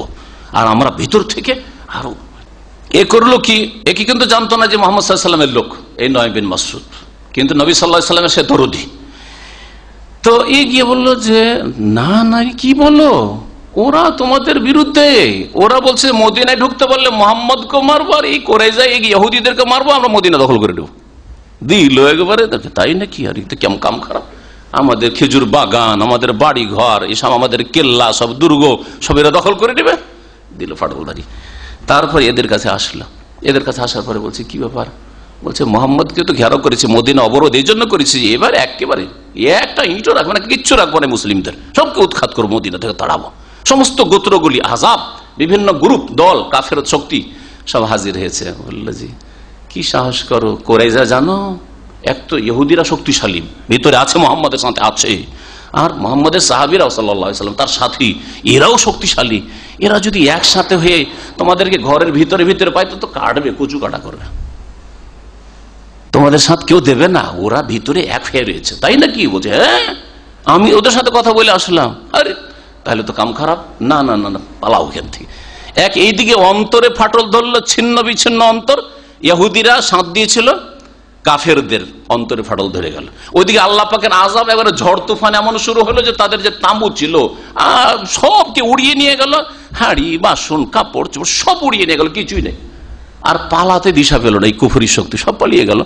আর আমরা ভিতর থেকে আরো। এ করলো কি? একে কিন্তু জানতো না যে মুহাম্মদ সাল্লাল্লাহু আলাইহি ওয়াসাল্লামের লোক এই নুআইম বিন মাসউদ, কিন্তু নবী সাল্লাল্লাহু আলাইহি ওয়াসাল্লামের সে দরদি। তো এ গিয়ে বললো যে না না, কি বলো, ওরা তোমাদের বিরুদ্ধে, ওরা বলছে মদিনায় ঢুকতে পারলে মোহাম্মদকে মারবো, আর এই কুরাইজা ইহুদিদেরকে মারবো, আমরা মদিনা দখল করে দেবো। দিল একবারে, তাই নাকি? আর এটা কেমন কাম খারাপ, আমাদের খেজুর বাগান, আমাদের বাড়ি ঘর, এসব আমাদের কেল্লা, সব দুর্গ সব এরা দখল করে নেবে। দিল ফাটলদারি। তারপর এদের কাছে আসলো, এদের কাছে আসার পরে বলছে কি ব্যাপার? বলছে মোহাম্মদকে তো ঘেরাও করেছে, মদিনা অবরোধ এই জন্য করেছি, এবার একেবারে একটা ইঁটও রাখবো না, কিচ্ছু রাখবো না, মুসলিমদের সবকে উৎখাত করবো, মদিনা থেকে তাড়াবো। সমস্ত গোত্রগুলি, আহজাব, বিভিন্ন গ্রুপ, দল, কাফের শক্তি সব হাজির হয়েছে। বললো জি কি সাহস করো, কুরাইজা জানো, এক তো ইহুদিরা শক্তিশালী, ভিতরে আছে মোহাম্মদের সাথে আছে, আর মোহাম্মদের সাহাবীরা সাল্লাল্লাহু আলাইহি ওয়াসাল্লাম তার সাথী, এরাও শক্তিশালী। এরা যদি একসাথে হয়ে তোমাদেরকে ঘরের ভিতরে ভিতরে পাইতো তো কাটবে, কচু কাটা করবে, তোমাদের সাথে কেউ দেবে না, ওরা ভিতরে এক হয়ে রয়েছে, তাই না? কি বলছে? হ্যাঁ, আমি ওদের সাথে কথা বলে আসলাম। আরে তাহলে তো কাম খারাপ, না না না, পালাও এখান থেকে। এইদিকে অন্তরে ফাটল ধরলো, ছিন্ন বিচ্ছিন্ন অন্তর, ইহুদিরা সাথ দিয়েছিল, কাফেরদের অন্তরে ফাটল ধরে গেল। ওইদিকে আল্লাহ পাকের আযাব, এবারে ঝড় তুফান এমন শুরু হলো যে তাদের যে তাঁবু ছিল সবকে উড়িয়ে নিয়ে গেল, হাড়ি বাসন কাপড় চোপড় সব উড়িয়ে নিয়ে গেল, কিছুই নেই। আর পালাতে দিশা পেল না, এই কুফরি শক্তি সব পালিয়ে গেল,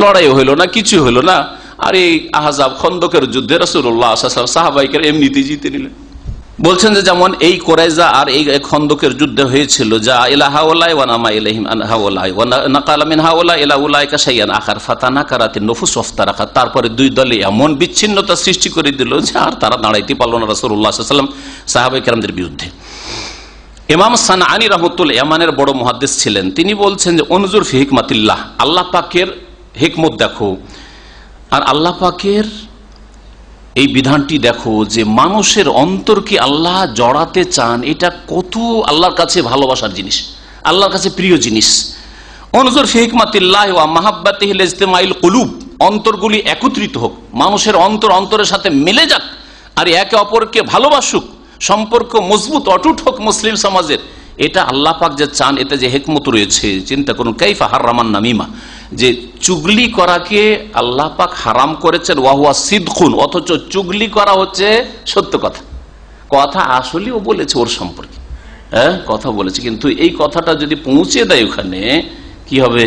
লড়াই হইল না, কিছু হইল না। আর এই আহজাব খন্দকের যুদ্ধে রাসূলুল্লাহ সাল্লাল্লাহু আলাইহি ওয়াসাল্লাম সাহাবাইকে এমনিতেই জিতে নিলেন। বলছেন যে যেমন এই কুরাইজা আর এই খন্দকের যুদ্ধ হয়েছিল, যা ইলা হাওলাই ওয়া নামা ইলাইহিম আন হাওলাই ওয়া নাকালা মিন হাওলা ইলা উলাইকা শাইআন আখার ফাতানাকারাতিন নুফুস ওয়াফতারাকাত। তারপরে দুই দলে এমন বিচ্ছিন্নতা সৃষ্টি করে দিল যে আর তারা দাঁড়াইতে পারল না রাসূলুল্লাহ সাল্লাল্লাহু আলাইহি ওয়াসাল্লাম সাহাবায়ে কেরামদের বিরুদ্ধে। ইমাম সানআনী রাহমাতুল্লাহ ইয়ামানের বড় মুহাদ্দিস ছিলেন, তিনি বলছেন যে উনজুর ফি হিকমাতিল্লাহ, আল্লাহ পাকের হিকমত দেখো, আর আল্লাহ পাকের এই বিধানটি দেখো যে মানুষের অন্তরকে আল্লাহ জড়াতে চান, এটা কত আল্লাহর কাছে ভালোবাসার জিনিস, আল্লাহর কাছে প্রিয় জিনিস। উনজুর ফি হিকমাতিল্লাহ ওয়া মাহাব্বাতিহিল ইজতিমাইল কুলুব, অন্তরগুলি একত্রিত হোক, মানুষের অন্তর অন্তরের সাথে মিলে যাক, আর একে অপরকে ভালোবাসুক, সম্পর্ক মজবুত অটুট হোক মুসলিম সমাজের, এটা আল্লাহ পাক যে চান, এতে যে হিকমত রয়েছে। চিন্তা করুন, কাইফা হারামান নামিমা, যে চুগলি করাকে আল্লাহ পাক হারাম করেছেন, ওয়াহুয়া সিদকুন, অথচ চুগলি করা হচ্ছে সত্য কথা, কথা আসলেও বলেছে ওর সম্পর্কে, হ্যাঁ কথা বলেছে, কিন্তু এই কথাটা যদি পৌঁছে দেয় ওখানে কি হবে?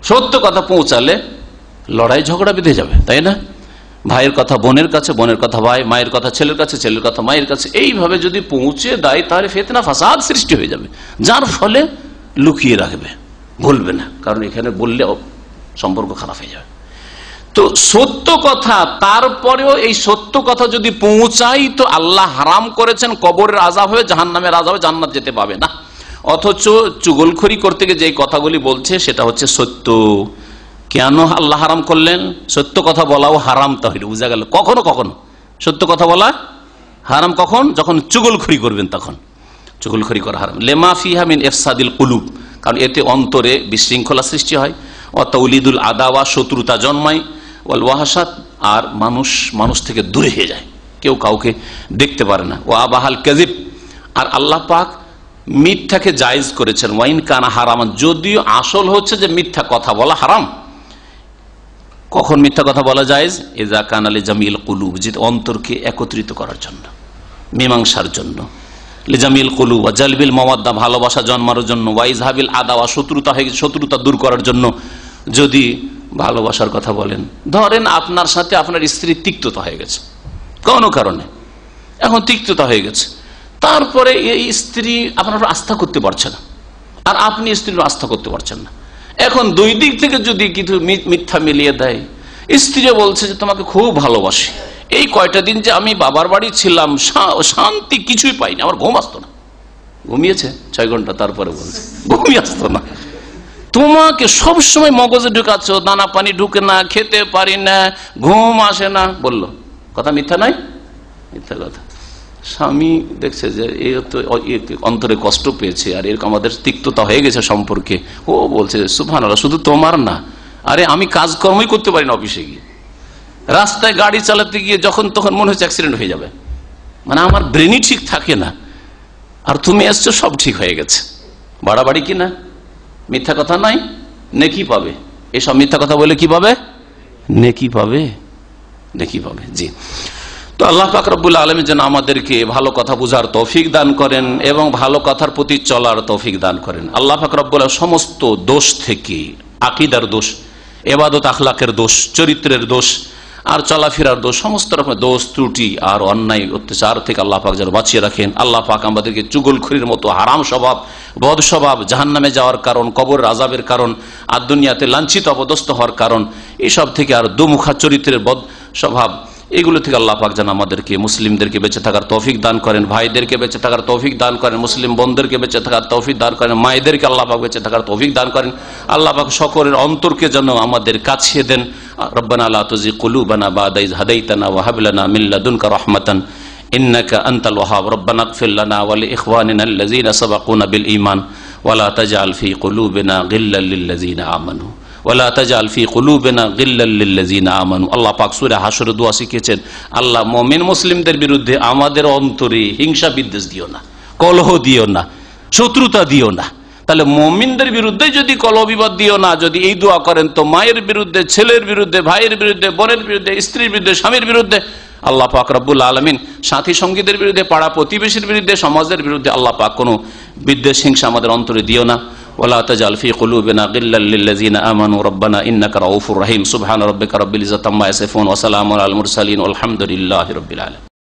সত্য কথা পৌঁছালে লড়াই ঝগড়া বেঁধে যাবে, তাই না? ভাইয়ের কথা বোনের কাছে, বোনের কথা ভাই, মায়ের কথা ছেলের কাছে, ছেলের কথা মায়ের কাছে, এইভাবে যদি পৌঁছে দেয় তাহলে ফিতনা ফাসাদ সৃষ্টি হয়ে যাবে, যার ফলে লুকিয়ে রাখবে, বলবে না, কারণ এখানে বললে সম্পর্ক খারাপ হয়ে যাবে। তো সত্য কথা, তারপরেও এই সত্য কথা যদি পৌঁছাই তো আল্লাহ হারাম করেছেন, কবরের আযাব হবে, জাহান্নামের আযাব হবে, জান্নাত যেতে পাবে না। অথচ চুগলখড়ি করতে গিয়ে যে কথাগুলি বলছে সেটা হচ্ছে সত্য, কেন আল্লাহ হারাম করলেন? সত্য কথা বলাও হারাম, তাহলে বোঝা গেল। কখনো কখনো সত্য কথা বলা হারাম, কখন? যখন চুগলখড়ি করবেন তখন চুগলখড়ি করা হারাম। লেমা ফিহা মিন ইফসাদিল কুলুব, কারণ এতে অন্তরে বিশৃঙ্খলা সৃষ্টি হয়, ও তাওলিদুল আদাওয়া, শত্রুতা জন্মায়, ওয়াল ওয়াহাসাত, আর মানুষ থেকে দূরে হয়ে যায়, কেউ কাউকে দেখতে পারে না। ও আবাহাল কাযিব, আর আল্লাহ পাক মিথ্যাকে জায়েজ করেছেন। ওয়াইন কানা হারাম, যদিও আসল হচ্ছে যে মিথ্যা কথা বলা হারাম। কখন মিথ্যা কথা বলা জায়েজ? ইযা কানা লিজামিল কুলুব, যে অন্তরকে একত্রিত করার জন্য, মীমাংসার জন্য, লিজামিল কুলুব ওয়া জালবিল মাওয়াদ্দা, ভালোবাসা জন্মানোর জন্য, ওয়া ইযহাবিল আদাওয়া, শত্রুতা হয়ে শত্রুতা দূর করার জন্য যদি ভালোবাসার কথা বলেন। ধরেন আপনার সাথে আপনার স্ত্রী তিক্ততা হয়ে গেছে কোনো কারণে, এখন তিক্ততা হয়ে গেছে, তারপরে এই স্ত্রী আপনার আস্থা করতে পারছে না, আর আপনি স্ত্রীর আস্থা করতে পারছেন না। এখন দুই দিক থেকে যদি কিছু মিথ্যা মিলিয়ে দেয়, স্ত্রী বলছে যে তোমাকে খুব ভালোবাসি, এই কয়টা দিন যে আমি বাবার বাড়ি ছিলাম শান্তি কিছুই পাইনি, আমার ঘুম আসতো না। ঘুমিয়েছে 6 ঘন্টা, তারপরে বলছে ঘুমিয়ে আসতো না। তোমাকে সবসময় মগজে ঢুকাচ্ছ, দানা পানি ঢুকে না, খেতে পারি না, ঘুম আসে না, বললো। কথা মিথ্যা নয়? মিথ্যা কথা। স্বামী দেখছে যে অন্তরে কষ্ট পেয়েছে, আর এরকম আমাদের তিক্ততা হয়ে গেছে সম্পর্কে, ও বলছে সুবহানাল্লাহ, শুধু তোমার না, আরে আমি কাজকর্মই করতে পারি না, অফিসে গিয়ে রাস্তায় গাড়ি চালাতে গিয়ে যখন তখন মনে হচ্ছে অ্যাক্সিডেন্ট হয়ে যাবে, মানে আমার ব্রেনই ঠিক থাকে না, আর তুমি এসছো সব ঠিক হয়ে গেছে। বাড়াবাড়ি কি না? মিথ্যা কথা নাই? নেকি পাবে। এসব মিথ্যা কথা বলে কি পাবে? নেকি পাবে, নেকি পাবে। জি, তো আল্লাহ পাক রব্বুল আলামিন যেন আমাদেরকে ভালো কথা বুঝার তৌফিক দান করেন এবং ভালো কথার প্রতি চলার তৌফিক দান করেন। আল্লাহ পাক রব্বুল আলামিন সমস্ত দোষ থেকে, আকীদার দোষ, ইবাদত আখলাকের দোষ, চরিত্রের দোষ, আর চলাফেরার দোষ, সমস্ত রকমের দোষ ত্রুটি আর অন্যায় অত্যাচার থেকে আল্লাহ পাক যেন বাঁচিয়ে রাখেন। আল্লাহ পাক আমাদেরকে চুগলখড়ির মতো হারাম স্বভাব, বদ স্বভাব, জাহান্নামে যাওয়ার কারণ, কবরের আযাবের কারণ, আর দুনিয়াতে লাঞ্ছিত অপদস্থ হওয়ার কারণ, এইসব থেকে, আর দুমুখা চরিত্রের বদ স্বভাব, এগুলো থেকে আল্লাহ পাক যেন আমাদেরকে, মুসলিমদেরকে বেঁচে থাকার তৌফিক দান করেন, ভাইদেরকে বেঁচে থাকার তৌফিক দান করেন, মুসলিম বোনদেরকে বেঁচে থাকার তৌফিক দান করেন, মায়েদেরকে আল্লাহ পাক বেঁচে থাকার তৌফিক দান করেন। আল্লাহ পাক সকলের অন্তরকে যেন আমাদের কাছে দেন। রব্বানা লা তুযিগ কুলুবানা বাদা ইয হাদাইতানা ওয়া হাব লানা মিন লাদুনকা রাহমাতান ইন্নাকা আনতাল ওয়াহ্হাব। রব্বানা ইগফির লানা ওয়া লিইখওয়ানিনা আল্লাযীনা সাবাকুনা বিল ঈমান ওয়া লা তাজআল ফী কুলুবিনা গিল্লাল লিল্লাযীনা আমানু ওয়ালা তাজআল ফী কুলুবিনা গিল্লাল লিল্লাযীনা আমানু। আল্লাহ পাক সূরা হাশরে দোয়া শিখিয়েছেন, আল্লাহ মুমিন মুসলিমদের বিরুদ্ধে আমাদের অন্তরে হিংসা বিদ্বেষ দিও না, কলহ দিও না, শত্রুতা দিও না। তাহলে মুমিনদের বিরুদ্ধে যদি কলহ বিবাদ দিও না, যদি এই দোয়া করেন, তো মায়ের বিরুদ্ধে, ছেলের বিরুদ্ধে, ভাইয়ের বিরুদ্ধে, বোনের বিরুদ্ধে, স্ত্রীর বিরুদ্ধে, স্বামীর বিরুদ্ধে, আল্লাহ পাক রব্বুল আলামিন সাথী সঙ্গীদের বিরুদ্ধে, পাড়া প্রতিবেশীর বিরুদ্ধে, সমাজের বিরুদ্ধে আল্লাহ পাক কোনো বিদ্বেষ হিংসা আমাদের অন্তরে দিও না। ওয়ালা তাজআল ফী কুলুবিনা গিল্লাল লিল্লাযীনা আমানু রব্বানা ইন্নাকা রাউফুর রহিম। সুবহান রাব্বিকা রাব্বিল ইজ্জাতি আম্মা ইয়াসিফুন ওয়া সালামুন আলাল মুরসালিন ওয়াল হামদুলিল্লাহি রাব্বিল আলামিন।